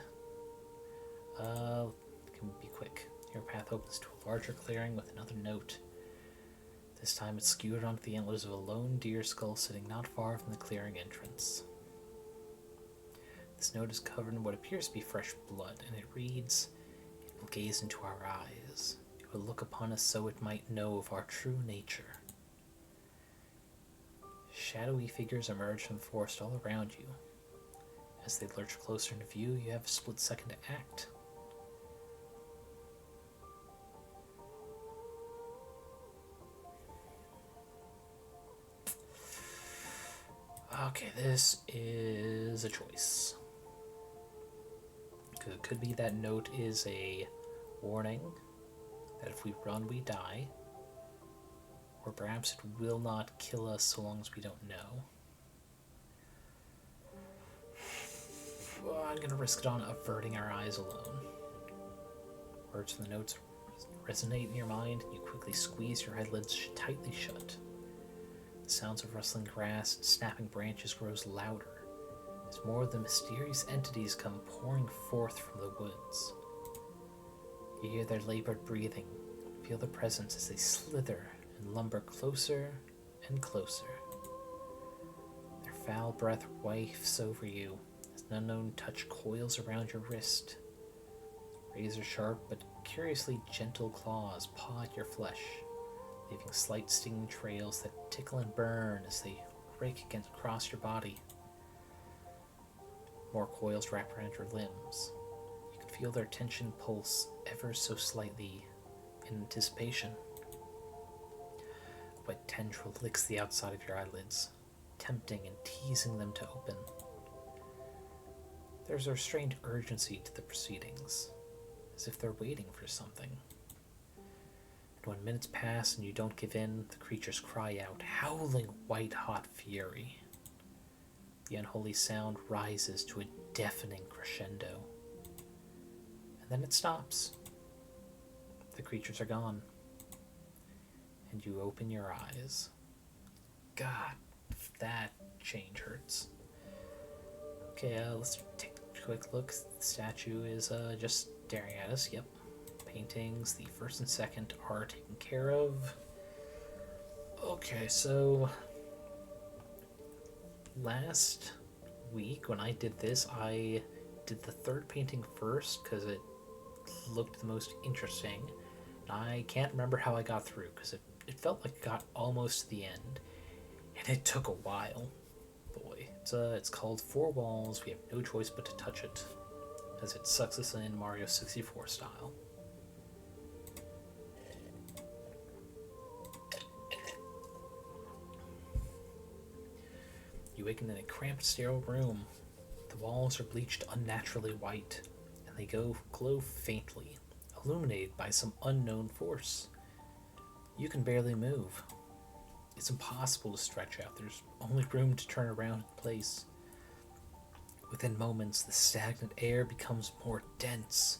Speaker 1: Can be quick. Your path opens to a larger clearing with another note. This time it's skewered onto the antlers of a lone deer skull sitting not far from the clearing entrance. This note is covered in what appears to be fresh blood, and it reads, "It will gaze into our eyes. It will look upon us so it might know of our true nature." Shadowy figures emerge from the forest all around you. As they lurch closer into view, you have a split second to act. Okay, this is a choice. It could be that note is a warning that if we run, we die. Or perhaps it will not kill us so long as we don't know. Well, I'm going to risk it on averting our eyes alone. Words from the notes resonate in your mind, and you quickly squeeze your eyelids tightly shut. The sounds of rustling grass and snapping branches grows louder as more of the mysterious entities come pouring forth from the woods. You hear their labored breathing, feel the presence as they slither and lumber closer and closer. Their foul breath wafts over you as an unknown touch coils around your wrist. Razor-sharp but curiously gentle claws paw at your flesh, leaving slight stinging trails that tickle and burn as they rake across your body. More coils wrap around your limbs. You can feel their tension pulse ever so slightly in anticipation. A wet tendril licks the outside of your eyelids, tempting and teasing them to open. There's a restrained urgency to the proceedings, as if they're waiting for something. And when minutes pass and you don't give in, the creatures cry out, howling white-hot fury. The unholy sound rises to a deafening crescendo. And then it stops. The creatures are gone. And you open your eyes. God, that change hurts. Okay, let's take a quick look. The statue is just staring at us. Yep. Paintings, the first and second are taken care of. Okay, so last week when I did this, I did the third painting first because it looked the most interesting. And I can't remember how I got through because it felt like it got almost to the end, and it took a while. Boy, it's called Four Walls. We have no choice but to touch it, as it sucks us in Mario 64 style. You awaken in a cramped, sterile room. The walls are bleached unnaturally white, and they glow faintly, illuminated by some unknown force. You can barely move. It's impossible to stretch out. There's only room to turn around in place. Within moments, the stagnant air becomes more dense.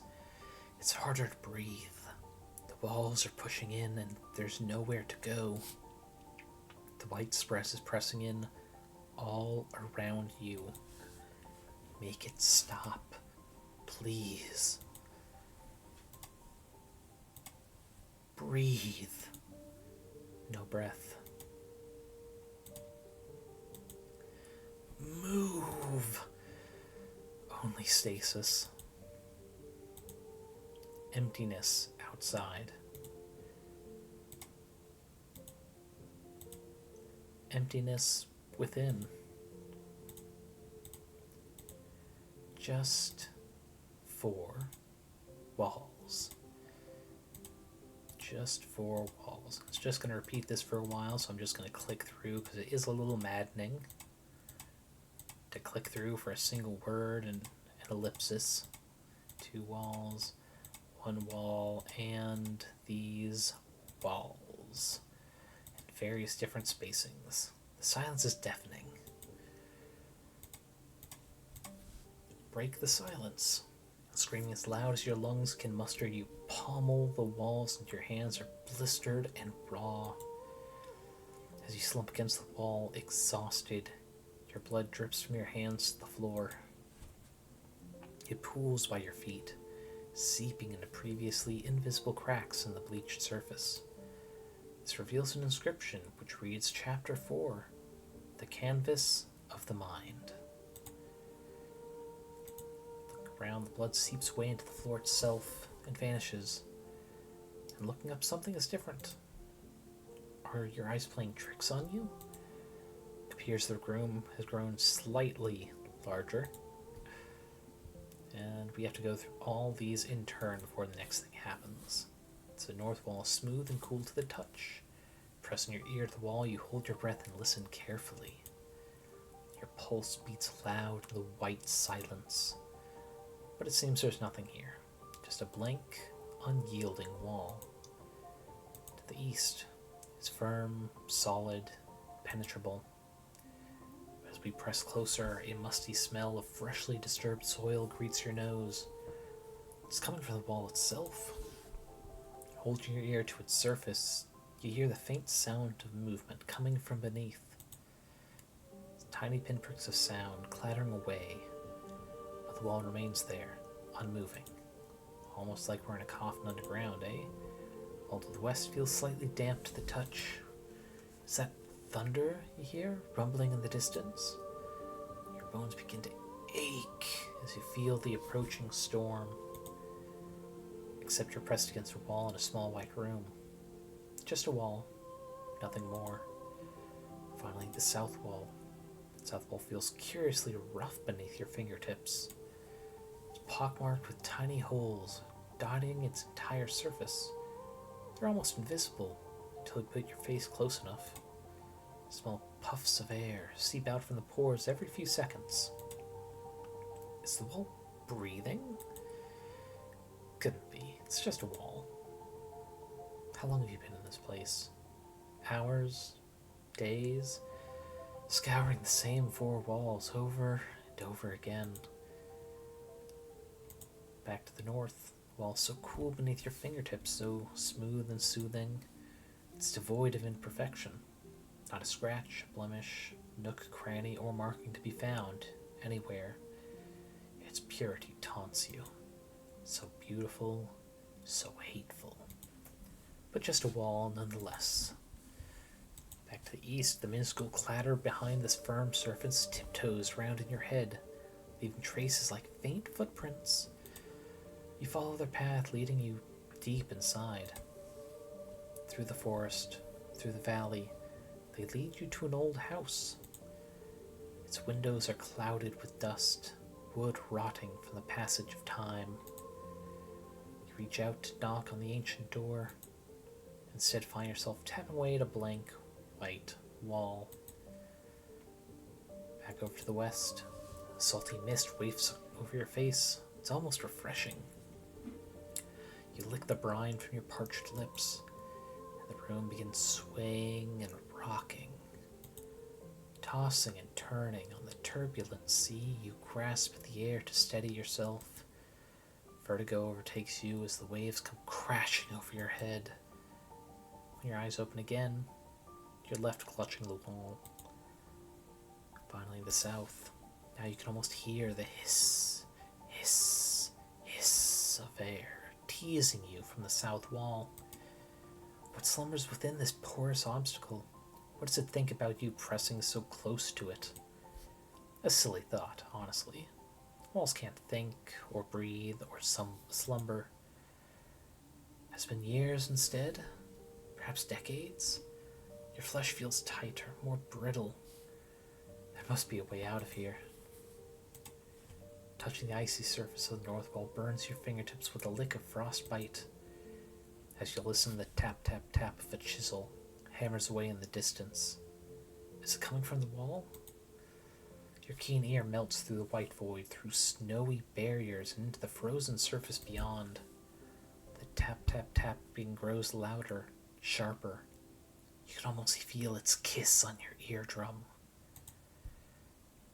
Speaker 1: It's harder to breathe. The walls are pushing in, and there's nowhere to go. The white express is pressing in all around you. Make it stop, please. Breathe. No breath. Move. Only stasis. Emptiness outside. Emptiness within. Just 4 walls. Just 4 walls. It's just going to repeat this for a while, so I'm just going to click through because it is a little maddening to click through for a single word and an ellipsis. 2 walls, 1 wall, and these walls in various different spacings. The silence is deafening. Break the silence. Screaming as loud as your lungs can muster, you pommel the walls and your hands are blistered and raw. As you slump against the wall, exhausted, your blood drips from your hands to the floor. It pools by your feet, seeping into previously invisible cracks in the bleached surface. This reveals an inscription which reads Chapter 4, The Canvas of the Mind. Around, the blood seeps away into the floor itself and vanishes. And looking up, something is different. Are your eyes playing tricks on you? It appears the room has grown slightly larger. And we have to go through all these in turn before the next thing happens. So the north wall is smooth and cool to the touch. Pressing your ear to the wall, you hold your breath and listen carefully. Your pulse beats loud in the white silence. But it seems there's nothing here. Just a blank, unyielding wall. To the east is firm, solid, penetrable. As we press closer, a musty smell of freshly disturbed soil greets your nose. It's coming from the wall itself. Holding your ear to its surface, you hear the faint sound of movement coming from beneath. Tiny pinpricks of sound clattering away. But the wall remains there, unmoving. Almost like we're in a coffin underground, eh? While to the west feels slightly damp to the touch. Is that thunder you hear, rumbling in the distance? bones begin to ache as you feel the approaching storm. Except you're pressed against a wall in a small white room. Just a wall, nothing more. Finally, the south wall. The south wall feels curiously rough beneath your fingertips. It's pockmarked with tiny holes dotting its entire surface. They're almost invisible until you put your face close enough. Small puffs of air seep out from the pores every few seconds. Is the wall breathing? Couldn't be. It's just a wall. How long have you been in this place? Hours? Days? Scouring the same four walls over and over again. Back to the north. Wall so cool beneath your fingertips, so smooth and soothing. It's devoid of imperfection. Not a scratch, blemish, nook, cranny, or marking to be found anywhere. Its purity taunts you. So beautiful, so hateful. But just a wall nonetheless. Back to the east, the minuscule clatter behind this firm surface tiptoes round in your head, leaving traces like faint footprints. You follow their path, leading you deep inside. Through the forest, through the valley, they lead you to an old house. Its windows are clouded with dust, wood rotting from the passage of time. You reach out to knock on the ancient door, instead find yourself tapping away at a blank, white wall. Back over to the west, a salty mist wafts over your face. It's almost refreshing. You lick the brine from your parched lips, and the room begins swaying and rocking. Tossing and turning on the turbulent sea, you grasp at the air to steady yourself. Vertigo overtakes you as the waves come crashing over your head. When your eyes open again, you're left clutching the wall. Finally, the south. Now you can almost hear the hiss, hiss, hiss of air teasing you from the south wall. What slumbers within this porous obstacle? What does it think about you pressing so close to it? A silly thought, honestly. Walls can't think, or breathe, or slumber. Has been years instead? Perhaps decades? Your flesh feels tighter, more brittle. There must be a way out of here. Touching the icy surface of the north wall burns your fingertips with a lick of frostbite. As you listen, the tap, tap, tap of a chisel hammers away in the distance. Is it coming from the wall? Your keen ear melts through the white void, through snowy barriers, and into the frozen surface beyond. The tap, tap, tapping grows louder, sharper. You can almost feel its kiss on your eardrum.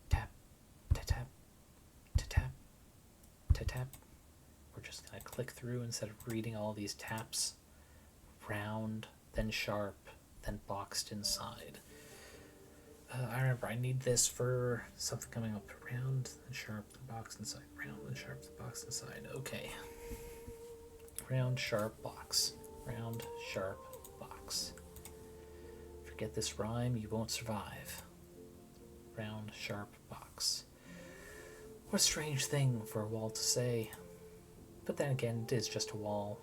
Speaker 1: Tap, ta-tap, ta-tap, ta-tap. We're just going to click through instead of reading all these taps. Round, then sharp, then boxed inside. I remember I need this for something coming up. Round, then sharp, then boxed inside. Round, then sharp, then boxed inside. Okay. Round, sharp, box. Round, sharp, box. Forget this rhyme, you won't survive. Round, sharp, box. What a strange thing for a wall to say. But then again, it is just a wall.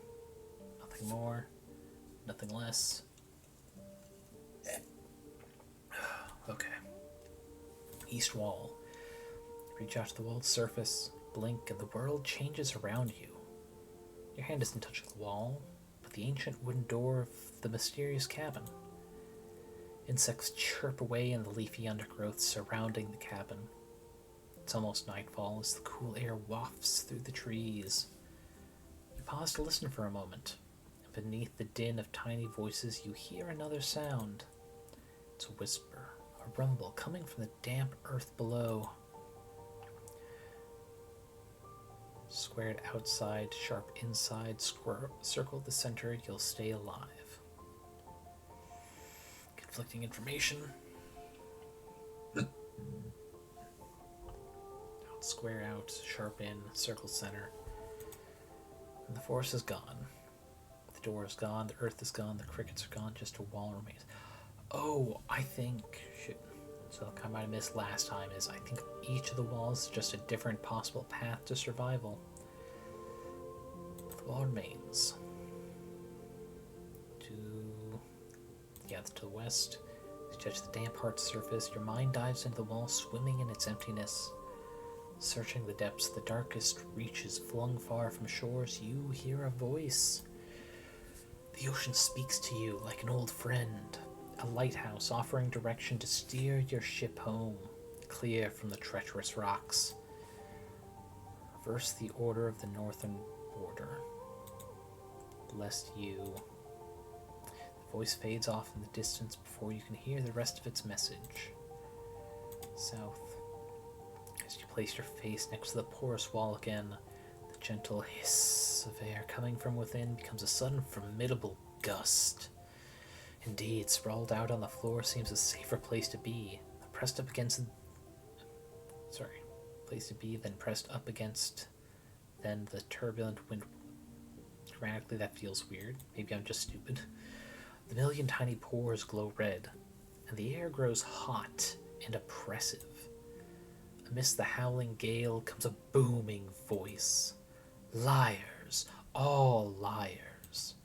Speaker 1: Nothing more, nothing less. Okay. East wall. Reach out to the wall's surface, blink, and the world changes around you. Your hand doesn't touch the wall, but the ancient wooden door of the mysterious cabin. Insects chirp away in the leafy undergrowth surrounding the cabin. It's almost nightfall as the cool air wafts through the trees. You pause to listen for a moment, and beneath the din of tiny voices you hear another sound. It's a whisper, a rumble coming from the damp earth below. Squared outside, sharp inside, circle the center, you'll stay alive. Conflicting information. Square out, sharp in, circle center. And the forest is gone. The door is gone, the earth is gone, the crickets are gone, just a wall remains. Oh, I think... Shit. So the kind I missed last time is I think each of the walls is just a different possible path to survival. The wall remains. To the west, as you touch the damp hard surface, your mind dives into the wall, swimming in its emptiness. Searching the depths, the darkest reaches flung far from shores, you hear a voice. The ocean speaks to you like an old friend, a lighthouse offering direction to steer your ship home, clear from the treacherous rocks. Reverse the order of the northern border, lest you... The voice fades off in the distance before you can hear the rest of its message. South. As you place your face next to the porous wall again, the gentle hiss of air coming from within becomes a sudden formidable gust. Indeed, sprawled out on the floor seems a safer place to be. Pressed up against... then pressed up against... then the turbulent wind... Grammatically, that feels weird. Maybe I'm just stupid. The million tiny pores glow red, and the air grows hot and oppressive. Amidst the howling gale comes a booming voice. Liars, all liars.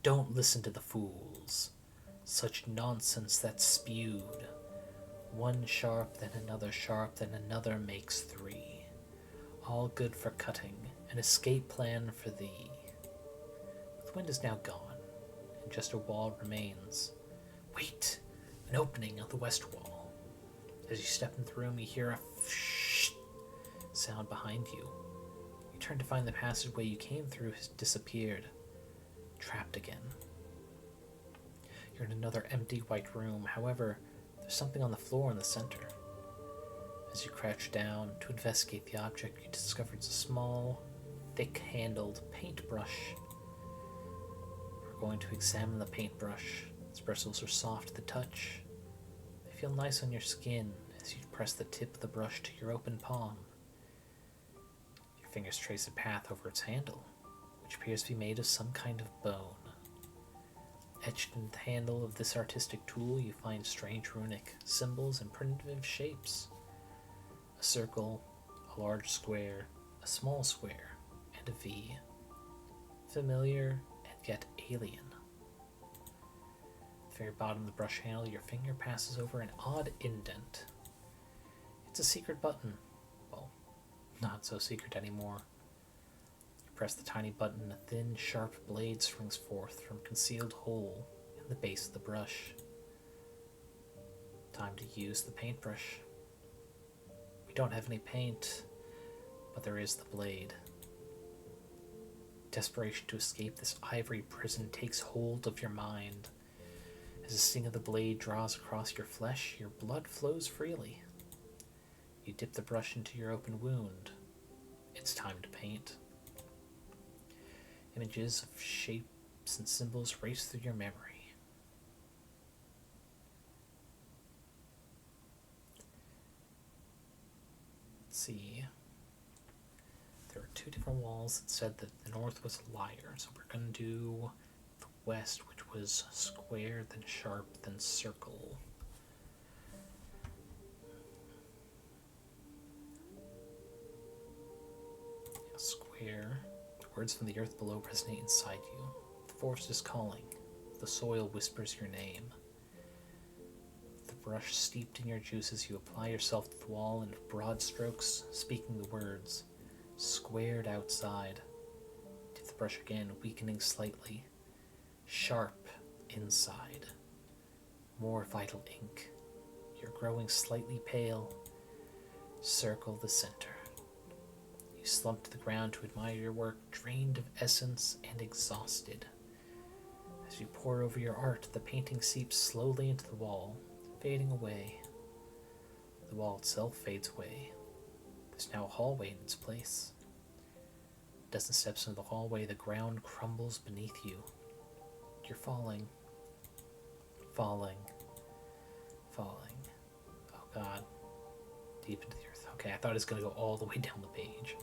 Speaker 1: Don't listen to the fools. Such nonsense that's spewed. One sharp, then another makes three. All good for cutting, an escape plan for thee. But the wind is now gone. Just a wall remains. Wait! An opening of the west wall. As you step into the room, you hear a sound behind you. You turn to find the passageway you came through has disappeared. Trapped again. You're in another empty white room. However, there's something on the floor in the center. As you crouch down to investigate the object, you discover it's a small, thick-handled paintbrush. Going to examine the paintbrush. Its bristles are soft to the touch. They feel nice on your skin as you press the tip of the brush to your open palm. Your fingers trace a path over its handle, which appears to be made of some kind of bone. Etched into the handle of this artistic tool, you find strange runic symbols and primitive shapes. A circle, a large square, a small square, and a V. Familiar yet alien. At the very bottom of the brush handle, your finger passes over an odd indent. It's a secret button. Well, not so secret anymore. You press the tiny button, a thin, sharp blade springs forth from a concealed hole in the base of the brush. Time to use the paintbrush. We don't have any paint, but there is the blade. Desperation to escape this ivory prison takes hold of your mind. As the sting of the blade draws across your flesh, your blood flows freely. You dip the brush into your open wound. It's time to paint. Images of shapes and symbols race through your memory. Let's see. There were two different walls that said that the north was a liar, so we're going to do the west, which was square, then sharp, then circle. Yeah, square. Words from the earth below resonate inside you. The forest is calling. The soil whispers your name. The brush steeped in your juices, you apply yourself to the wall in broad strokes, speaking the words. Squared outside. Dip the brush again, weakening slightly. Sharp inside. More vital ink. You're growing slightly pale. Circle the center. You slump to the ground to admire your work, drained of essence and exhausted. As you pour over your art, the painting seeps slowly into the wall, fading away. The wall itself fades away. There's now a hallway in its place. A dozen steps into the hallway, the ground crumbles beneath you. You're falling. Falling. Falling. Oh god. Deep into the earth. Okay, I thought it was going to go all the way down the page.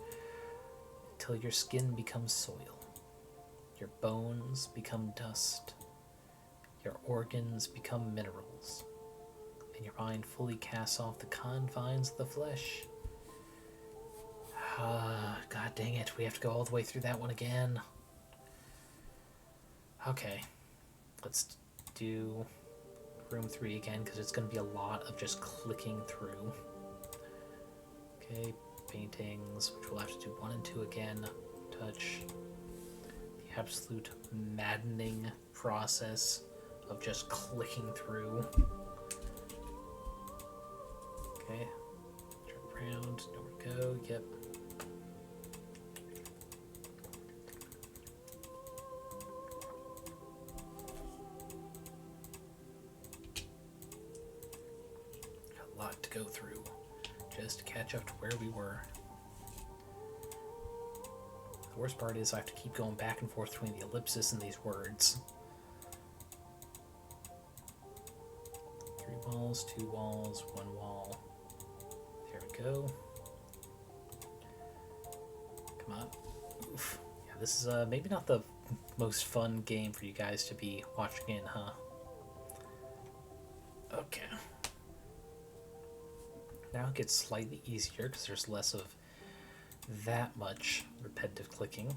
Speaker 1: Until your skin becomes soil. Your bones become dust. Your organs become minerals. and your mind fully casts off the confines of the flesh. God dang it, we have to go all the way through that one again. Okay, let's do room 3 again, because it's going to be a lot of just clicking through. Okay, paintings, which we'll have to do 1 and 2 again. Touch. The absolute maddening process of just clicking through. Okay, turn around, nowhere to go, yep. A lot to go through just to catch up to where we were. The worst part is I have to keep going back and forth between the ellipsis and these words. 3 walls, 2 walls, 1 wall. There we go. Come on. Oof. Yeah, this is maybe not the most fun game for you guys to be watching in, huh? Okay. Now it gets slightly easier because there's less of that much repetitive clicking.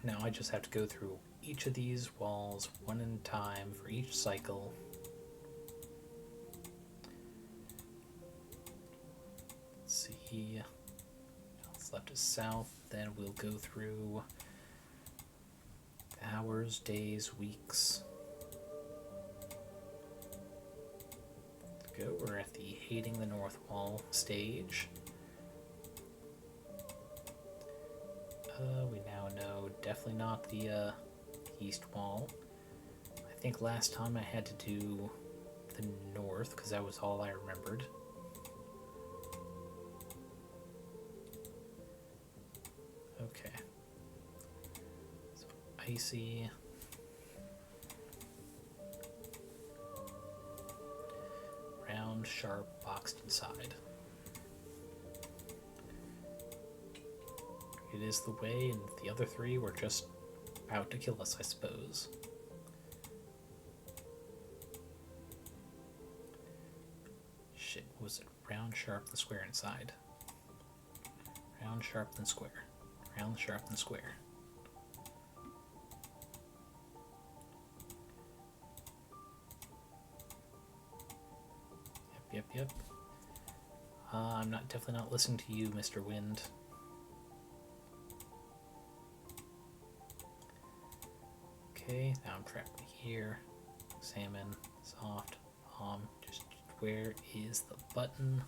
Speaker 1: Now I just have to go through each of these walls one at a time for each cycle. Let's see. What's left is south. Then we'll go through hours, days, weeks. Go. We're at the Hating the North Wall stage. We now know definitely not the East Wall. I think last time I had to do the North because that was all I remembered. Okay. So icy. Round, sharp, boxed inside. It is the way, and the other 3 were just out to kill us, I suppose. Shit, what was it? Round, sharp, then square inside. Round, sharp, then square. Round, sharp, then square. Yep. I'm definitely not listening to you, Mr. Wind. Okay, now I'm trapped here. Salmon, soft, just where is the button?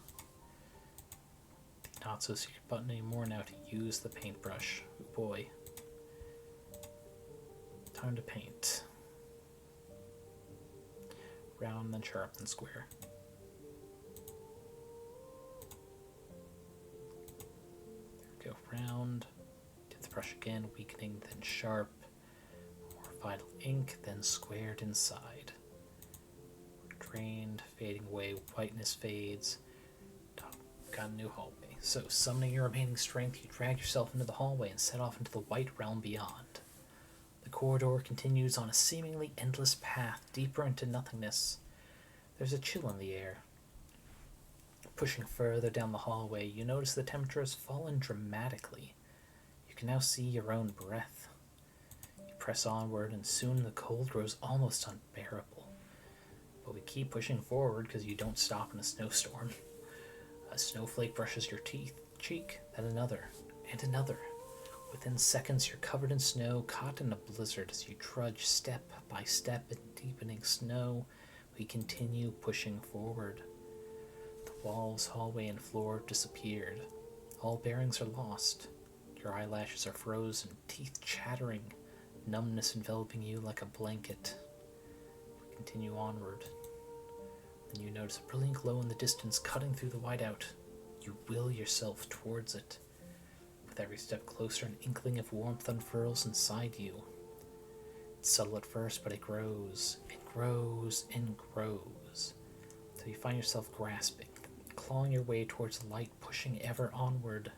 Speaker 1: The not so secret button anymore now to use the paintbrush. Oh boy. Time to paint. Round, then sharp, then square. There we go, round. Did the brush again, weakening, then sharp. Vital ink, then squared inside. Drained, fading away, whiteness fades. Got a new hallway. So, summoning your remaining strength, you drag yourself into the hallway and set off into the white realm beyond. The corridor continues on a seemingly endless path deeper into nothingness. There's a chill in the air. Pushing further down the hallway, you notice the temperature has fallen dramatically. You can now see your own breath. Press onward, and soon the cold grows almost unbearable. But we keep pushing forward because you don't stop in a snowstorm. A snowflake brushes your cheek, then another, and another. Within seconds, you're covered in snow, caught in a blizzard as you trudge step by step in deepening snow. We continue pushing forward. The walls, hallway, and floor have disappeared. All bearings are lost. Your eyelashes are frozen, teeth chattering. Numbness enveloping you like a blanket. Continue onward. Then you notice a brilliant glow in the distance cutting through the whiteout. You will yourself towards it. With every step closer, an inkling of warmth unfurls inside you. It's subtle at first, but it grows. It grows and grows. Till you find yourself grasping, clawing your way towards the light, pushing ever onward.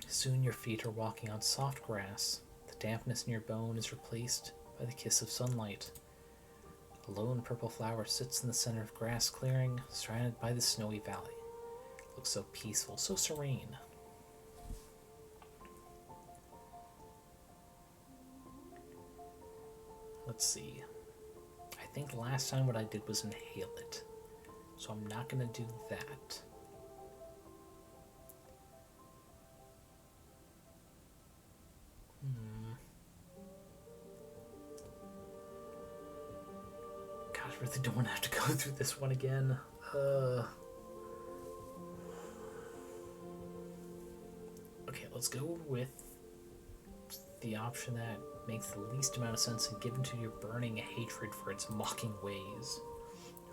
Speaker 1: Soon your feet are walking on soft grass. The dampness in your bone is replaced by the kiss of sunlight. A lone purple flower sits in the center of grass clearing, surrounded by the snowy valley. It looks so peaceful, so serene. Let's see. I think last time what I did was inhale it. So I'm not going to do that. God, I really don't want to have to go through this one again. Okay, let's go with the option that makes the least amount of sense and given to your burning hatred for its mocking ways.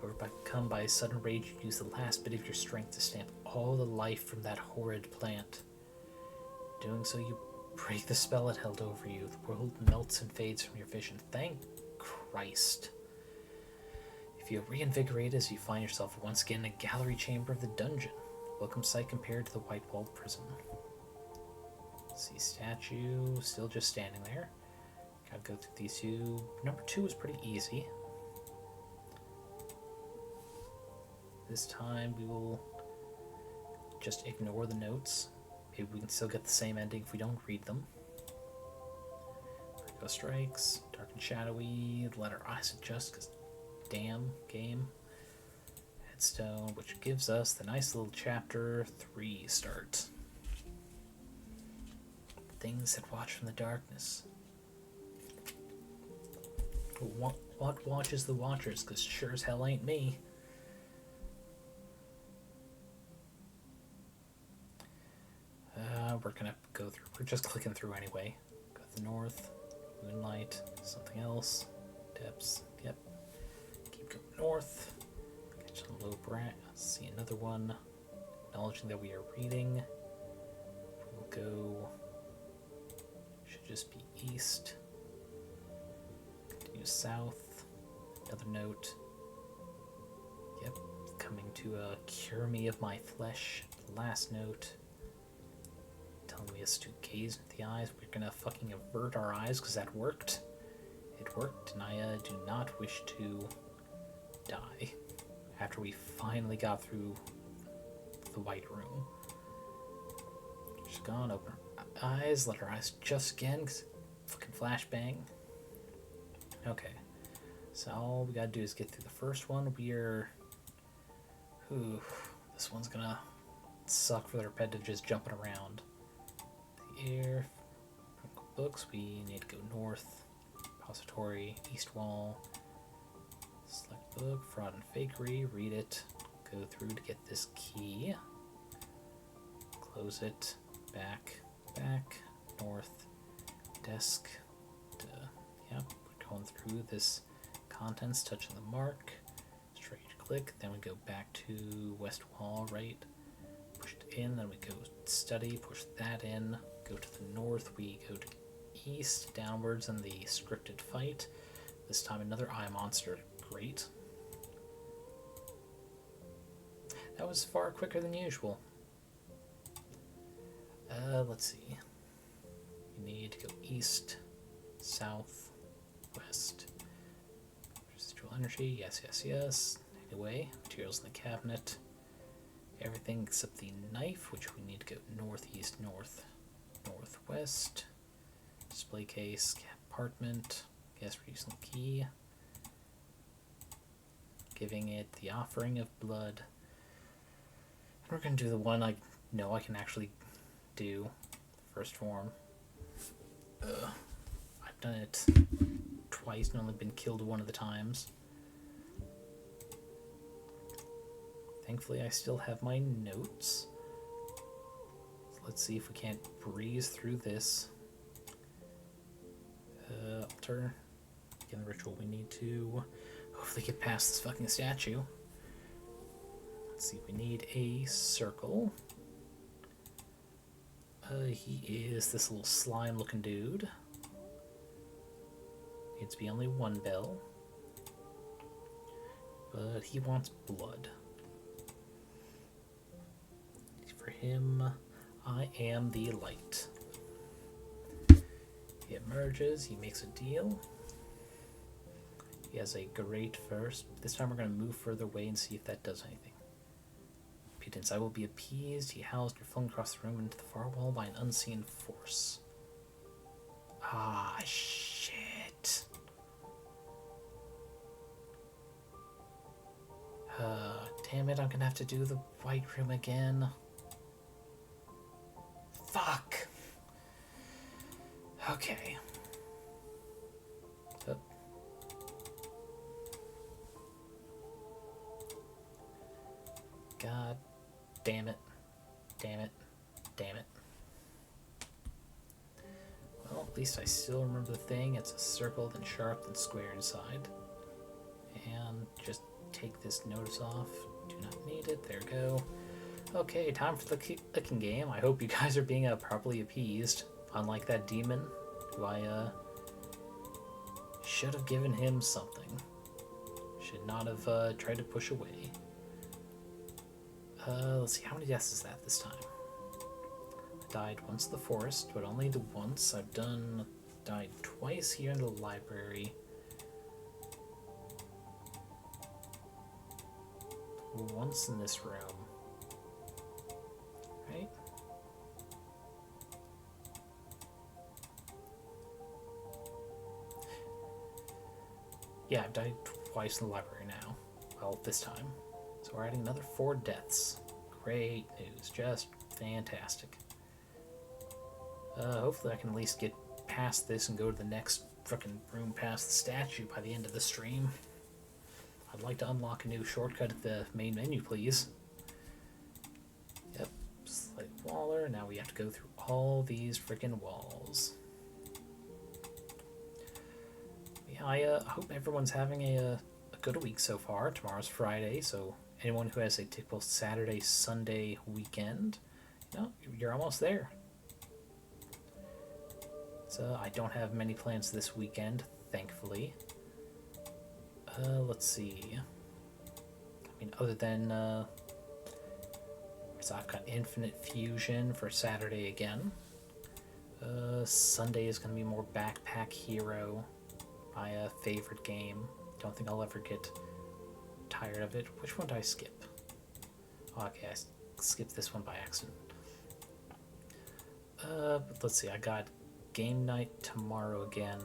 Speaker 1: Overcome by sudden rage, you use the last bit of your strength to stamp all the life from that horrid plant. Doing so, you break the spell it held over you. The world melts and fades from your vision. Thank Christ. You feel reinvigorated as you find yourself once again in a gallery chamber of the dungeon. Welcome sight compared to the white-walled prison. See, statue, still just standing there. Gotta go through these two. Number 2 is pretty easy. This time we will just ignore the notes. Maybe we can still get the same ending if we don't read them. Go strikes, dark and shadowy, let our eyes adjust, because damn game. Headstone, which gives us the nice little chapter 3 start. Things that watch from the darkness. What watches the watchers? Because sure as hell ain't me. We're gonna go through. We're just clicking through anyway. Go to the north. Moonlight. Something else. Depths. Yep. Keep going north. Catch some low brat. See another one. Acknowledging that we are reading. We'll go. Should just be east. Continue south. Another note. Yep. Coming to cure me of my flesh. Last note. Telling us to gaze into the eyes. We're gonna fucking avert our eyes because that worked. It worked, and I do not wish to die after we finally got through the white room. Just gone, open our eyes, let our eyes adjust again, because fucking flashbang. Okay, so all we gotta do is get through the first one. This one's gonna suck for the repetitive just jumping around. Here, books, we need to go north, repository, east wall, select book, fraud and fakery, read it, go through to get this key, close it, back, north, desk, yep, we're going through this contents, touching the mark, straight click, then we go back to west wall, right, push it in, then we go study, push that in, go to the north, we go to east, downwards in the scripted fight. This time another eye monster. Great. That was far quicker than usual. Let's see. You need to go east, south, west. Residual energy, yes. Anyway, materials in the cabinet. Everything except the knife, which we need to go northeast, northwest, display case, compartment, gas reusable key, giving it the offering of blood. And we're going to do the one I know I can actually do, the first form. I've done it twice and only been killed one of the times. Thankfully I still have my notes. Let's see if we can't breeze through this. Altar. Again, the ritual we need to hopefully get past this fucking statue. Let's see, we need a circle. He is this little slime looking dude. Needs to be only one bell. But he wants blood. For him, I am the light. He emerges, he makes a deal. He has a great first. This time we're going to move further away and see if that does anything. Impudence, I will be appeased. He howls, you're flung across the room into the far wall by an unseen force. Ah, shit. Damn it, I'm gonna have to do the white room again. Fuck. Okay. Oh. God damn it. Damn it. Damn it. Well, at least I still remember the thing. It's a circle, then sharp, then square inside. And just take this notice off. Do not need it. There we go. Okay, time for the clicking game. I hope you guys are being properly appeased. Unlike that demon, who I should have given him something. Should not have tried to push away. Let's see, how many deaths is that this time? I died once in the forest, but only the once. I've died twice here in the library. Once in this room. Right? Yeah, I've died twice in the library now. Well, this time. So we're adding another 4 deaths. Great news. Just fantastic. Hopefully I can at least get past this and go to the next frickin' room past the statue by the end of the stream. I'd like to unlock a new shortcut at the main menu, please. Yep, slight waller. Now we have to go through all these frickin' walls. Yeah, I hope everyone's having a good week so far. Tomorrow's Friday, so anyone who has a typical Saturday, Sunday weekend, you know, you're almost there. So I don't have many plans this weekend, thankfully. Let's see. I mean, other than so I've got Infinite Fusion for Saturday again. Sunday is going to be more Backpack Hero, my favorite game. Don't think I'll ever get tired of it. Which one did I skip? Oh, okay, I skipped this one by accident. But let's see, I got game night tomorrow again.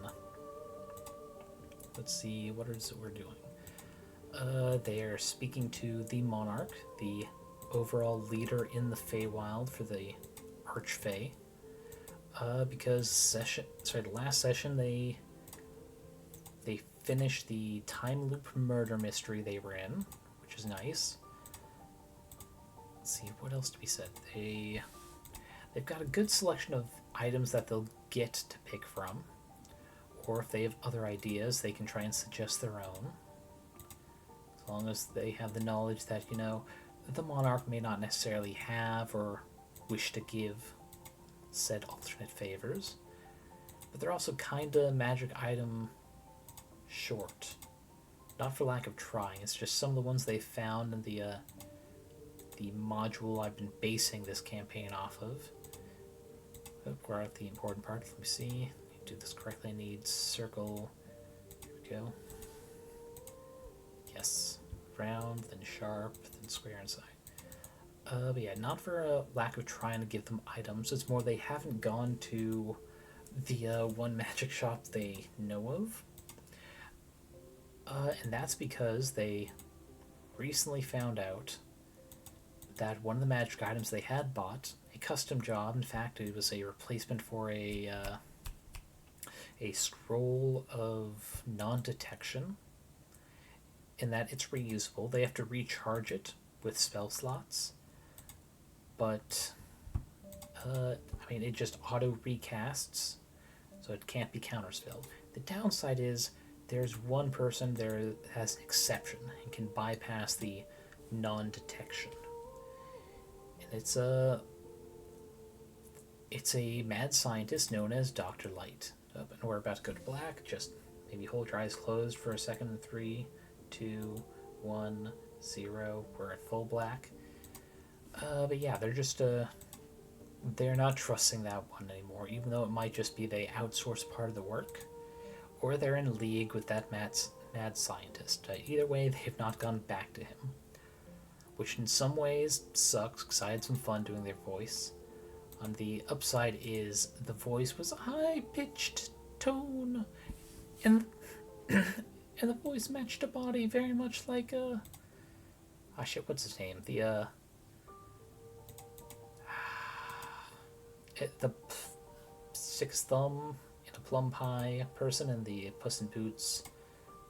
Speaker 1: Let's see, what is it we're doing? They're speaking to the Monarch, the overall leader in the Feywild for the Archfey. Because the last session they finished the time loop murder mystery they were in, which is nice. Let's see, what else to be said? They've got a good selection of items that they'll get to pick from. Or if they have other ideas, they can try and suggest their own. As long as they have the knowledge that, you know, the Monarch may not necessarily have or wish to give said alternate favors. But they're also kinda magic item short. Not for lack of trying, it's just some of the ones they found in the module I've been basing this campaign off of. Oh, we're at the important part. Let me see. Do this correctly. I need circle. Here we go. Yes. Round, then sharp, then square inside. But yeah, not for a lack of trying to give them items. It's more they haven't gone to the one magic shop they know of. And that's because they recently found out that one of the magic items they had bought, a custom job, in fact, it was a replacement for a scroll of non-detection, in that it's reusable. They have to recharge it with spell slots, but I mean, it just auto recasts, so it can't be counterspelled. The downside is there's one person there that has an exception and can bypass the non-detection, and it's a mad scientist known as Dr. Light. And we're about to go to black. Just maybe hold your eyes closed for a second. In 3, 2, 1, 0. We're at full black. But yeah, they're just they're not trusting that one anymore, even though it might just be they outsource part of the work, or they're in league with that mad scientist. Either way, they have not gone back to him, which in some ways sucks because I had some fun doing their voice. On the upside is the voice was a high-pitched tone, and and the voice matched the body very much like shit, what's his name? The six thumb in a plum pie person in the Puss in Boots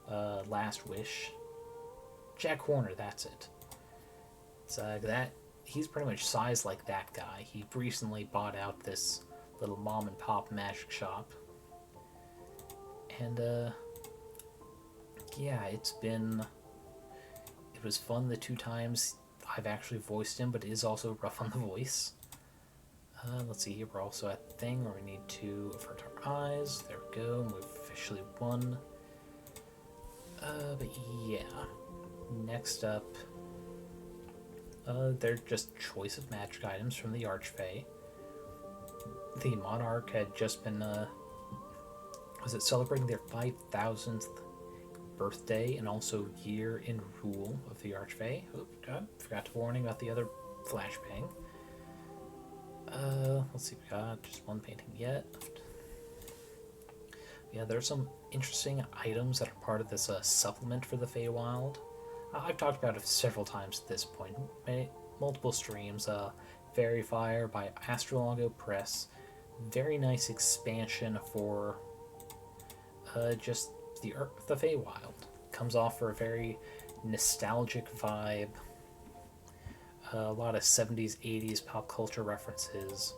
Speaker 1: Last Wish. Jack Horner, that's it. It's that he's pretty much sized like that guy. He recently bought out this little mom and pop magic shop. And yeah, it was fun the 2 times I've actually voiced him, but it is also rough on the voice. Let's see here, we're also at the thing where we need to avert our eyes. There we go, and we've officially won. But yeah, next up, they're just choice of magic items from the Archfey. The Monarch had just been, celebrating their 5,000th birthday and also year in rule of the Archfey. Oh, God, forgot to warning about the other flashbang. Let's see, we got just one painting yet. Yeah, there are some interesting items that are part of this supplement for the Feywild. I've talked about it several times at this point. Multiple streams. Fairy Fire by Astrologo Press. Very nice expansion for just the Feywild. Comes off for a very nostalgic vibe. A lot of 70s, 80s pop culture references,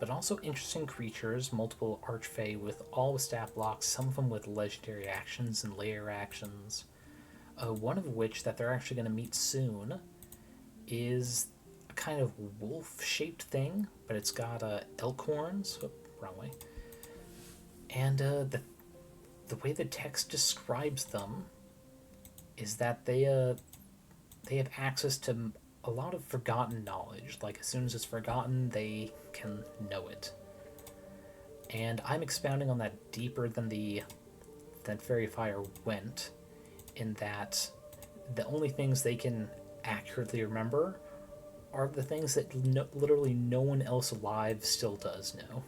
Speaker 1: but also interesting creatures, multiple Archfey all with stat blocks, some of them with legendary actions and layer actions. One of which that they're actually going to meet soon is a kind of wolf-shaped thing, but it's got elk horns. Oh, wrong way. And the way the text describes them is that they have access to a lot of forgotten knowledge. Like, as soon as it's forgotten, they can know it. And I'm expounding on that deeper than Fairy Fire went, in that the only things they can accurately remember are the things that literally no one else alive still does know.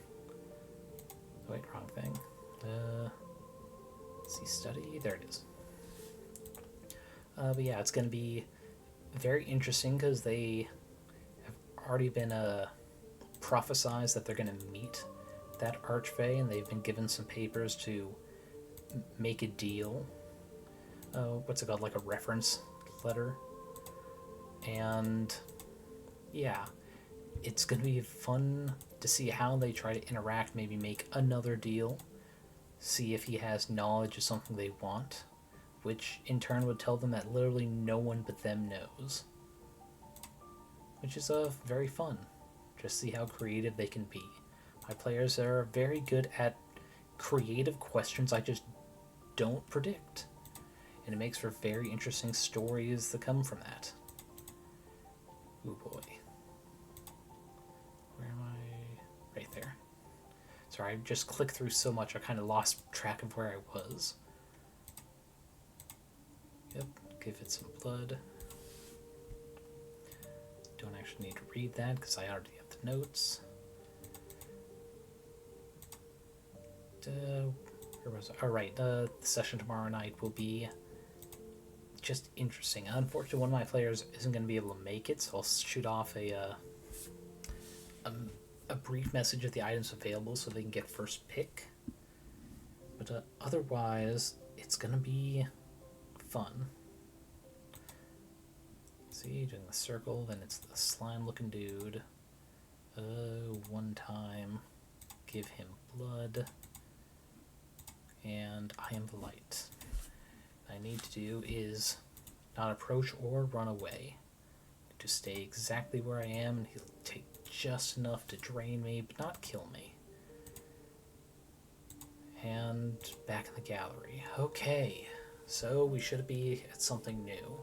Speaker 1: Wait, wrong thing. Let's see, study. There it is. But yeah, it's going to be very interesting because they have already been prophesized that they're going to meet that Archfey, and they've been given some papers to make a deal. What's it called? Like a reference letter. And yeah, it's going to be fun to see how they try to interact, maybe make another deal, see if he has knowledge of something they want, which in turn would tell them that literally no one but them knows. Which is very fun. Just see how creative they can be. My players are very good at creative questions I just don't predict. And it makes for very interesting stories that come from that. Ooh boy. Where am I? Right there. Sorry, I just clicked through so much I kind of lost track of where I was. Yep, give it some blood. Don't actually need to read that because I already have the notes. Where was I? Alright, the session tomorrow night will be just interesting. Unfortunately, one of my players isn't going to be able to make it, so I'll shoot off a brief message of the items available so they can get first pick. But otherwise, it's going to be fun. See, doing the circle, then it's the slime-looking dude. One time, give him blood, and I am the light. What I need to do is not approach or run away. To stay exactly where I am, and he'll take just enough to drain me, but not kill me. And back in the gallery. Okay, so we should be at something new.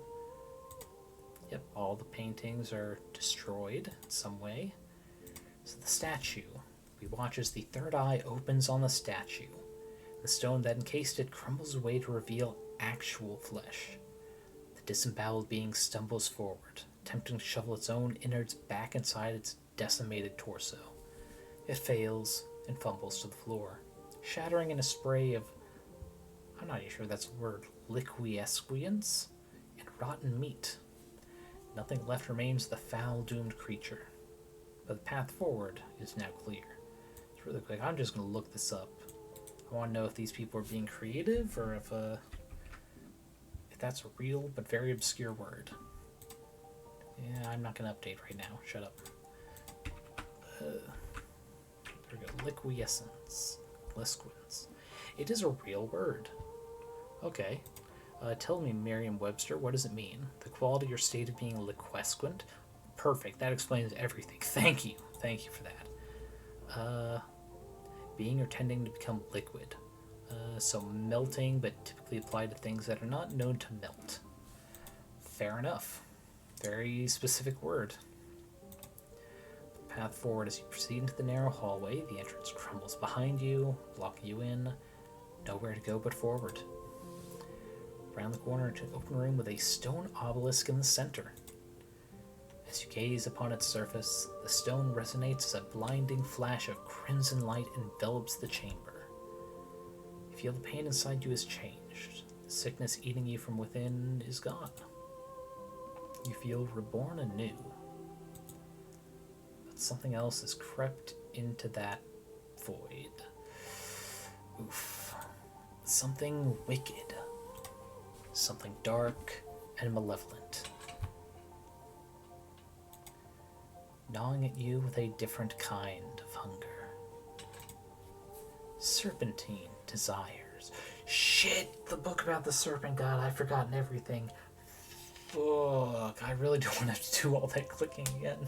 Speaker 1: Yep, all the paintings are destroyed in some way. So the statue. We watch as the third eye opens on the statue. The stone that encased it crumbles away to reveal actual flesh. The disemboweled being stumbles forward, attempting to shovel its own innards back inside its decimated torso. It fails and fumbles to the floor, shattering in a spray of, I'm not even sure that's a word, liquiescence and rotten meat. Nothing left remains of the foul, doomed creature. But the path forward is now clear. It's really quick. I'm just going to look this up. I want to know if these people are being creative or if that's a real but very obscure word. Yeah, I'm not going to update right now. Shut up. There we go. Liquiescence. Lisquins. It is a real word. Okay. Tell me, Merriam-Webster, what does it mean? The quality or state of being liquescent? Perfect. That explains everything. Thank you. Thank you for that. Being or tending to become liquid. So melting, but typically applied to things that are not known to melt. Fair enough. Very specific word. The path forward as you proceed into the narrow hallway. The entrance crumbles behind you, blocking you in. Nowhere to go but forward. Around the corner to an open room with a stone obelisk in the center. As you gaze upon its surface, the stone resonates as a blinding flash of crimson light envelops the chamber. You feel the pain inside you has changed. The sickness eating you from within is gone. You feel reborn anew. But something else has crept into that void. Oof. Something wicked. Something dark and malevolent. Gnawing at you with a different kind of hunger. Serpentine desires. Shit! The book about the serpent god, I've forgotten everything. Fuck, I really don't want to have to do all that clicking again.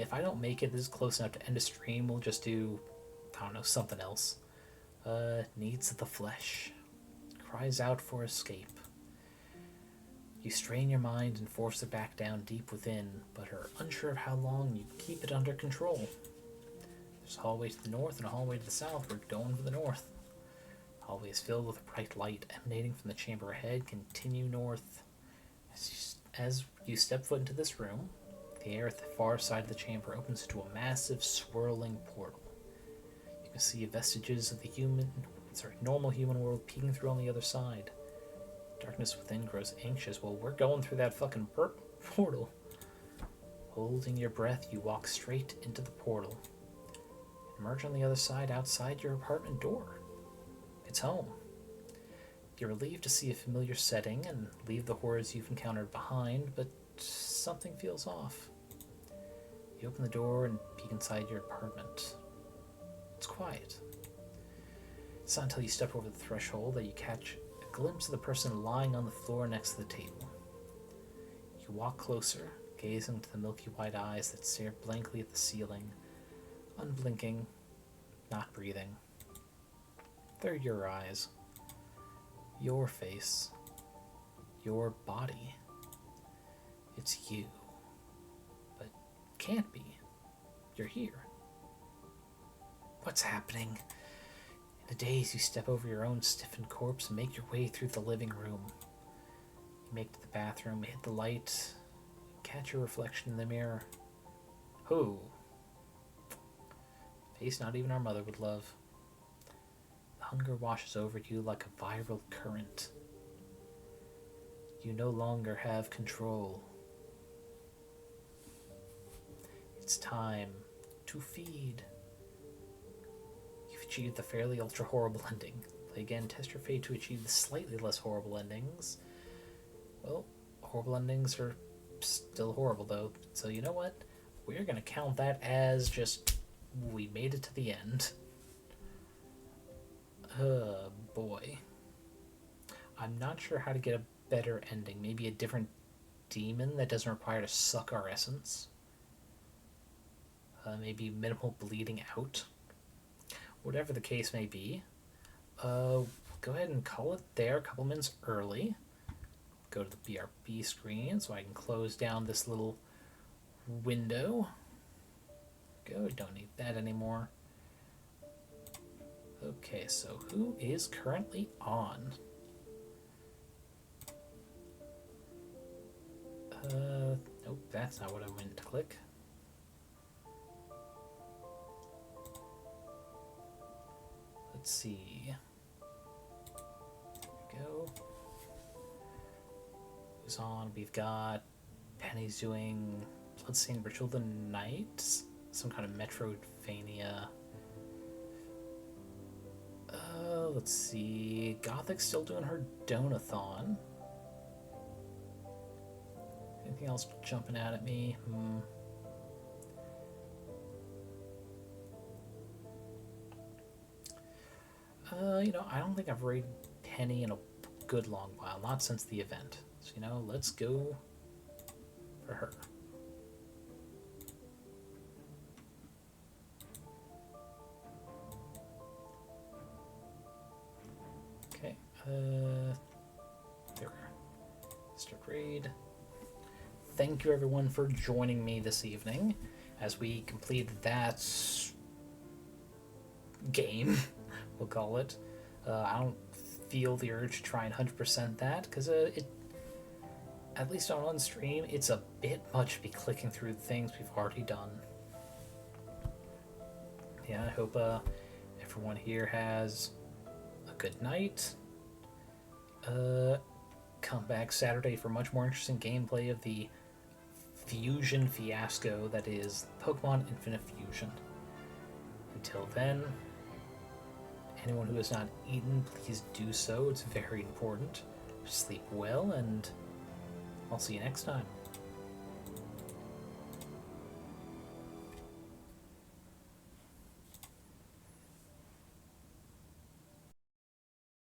Speaker 1: If I don't make it this close enough to end a stream, we'll just do, I don't know, something else. Needs of the flesh. Cries out for escape. You strain your mind and force it back down deep within, but are unsure of how long you keep it under control. There's a hallway to the north and a hallway to the south. We're going for the north. The hallway is filled with a bright light emanating from the chamber ahead. Continue north. As you step foot into this room, the air at the far side of the chamber opens into a massive, swirling portal. You can see vestiges of the normal human world peeking through on the other side. Darkness within grows anxious. Well, we're going through that fucking portal. Holding your breath, you walk straight into the portal. Emerge on the other side outside your apartment door. It's home. You're relieved to see a familiar setting and leave the horrors you've encountered behind, but something feels off. You open the door and peek inside your apartment. It's quiet. It's not until you step over the threshold that you catch a glimpse of the person lying on the floor next to the table. You walk closer, gazing into the milky white eyes that stare blankly at the ceiling, unblinking, not breathing. They're your eyes. Your face. Your body. It's you. But can't be. You're here. What's happening? In a daze, you step over your own stiffened corpse and make your way through the living room. You make it to the bathroom, hit the light, catch your reflection in the mirror. Who? Face not even our mother would love. The hunger washes over you like a viral current. You no longer have control. It's time to feed. You've achieved the fairly ultra horrible ending. Play again, test your fate to achieve the slightly less horrible endings. Well, horrible endings are still horrible though, so you know what? We're gonna count that as just we made it to the end. Boy. I'm not sure how to get a better ending. Maybe a different demon that doesn't require to suck our essence. Maybe minimal bleeding out. Whatever the case may be. Go ahead and call it there a couple minutes early. Go to the BRB screen so I can close down this little window. Go, don't need that anymore. Okay, so who is currently on? Nope, that's not what I meant to click. Let's see. There we go. Who's on? We've got Penny's doing Bloodstained Ritual of the Night, some kind of Metroidvania. Let's see. Gothic's still doing her Donathon. Anything else jumping out at me? I don't think I've raided Penny in a good long while, not since the event. So, let's go for her. Okay, there we are. Start raid. Thank you everyone for joining me this evening as we complete that game, we'll call it. I don't feel the urge to try and 100% that because at least on stream, it's a bit much to be clicking through things we've already done. Yeah, I hope everyone here has a good night. Come back Saturday for much more interesting gameplay of the fusion fiasco that is Pokemon Infinite Fusion. Until then, anyone who has not eaten, please do so. It's very important. Sleep well, and I'll see you next time.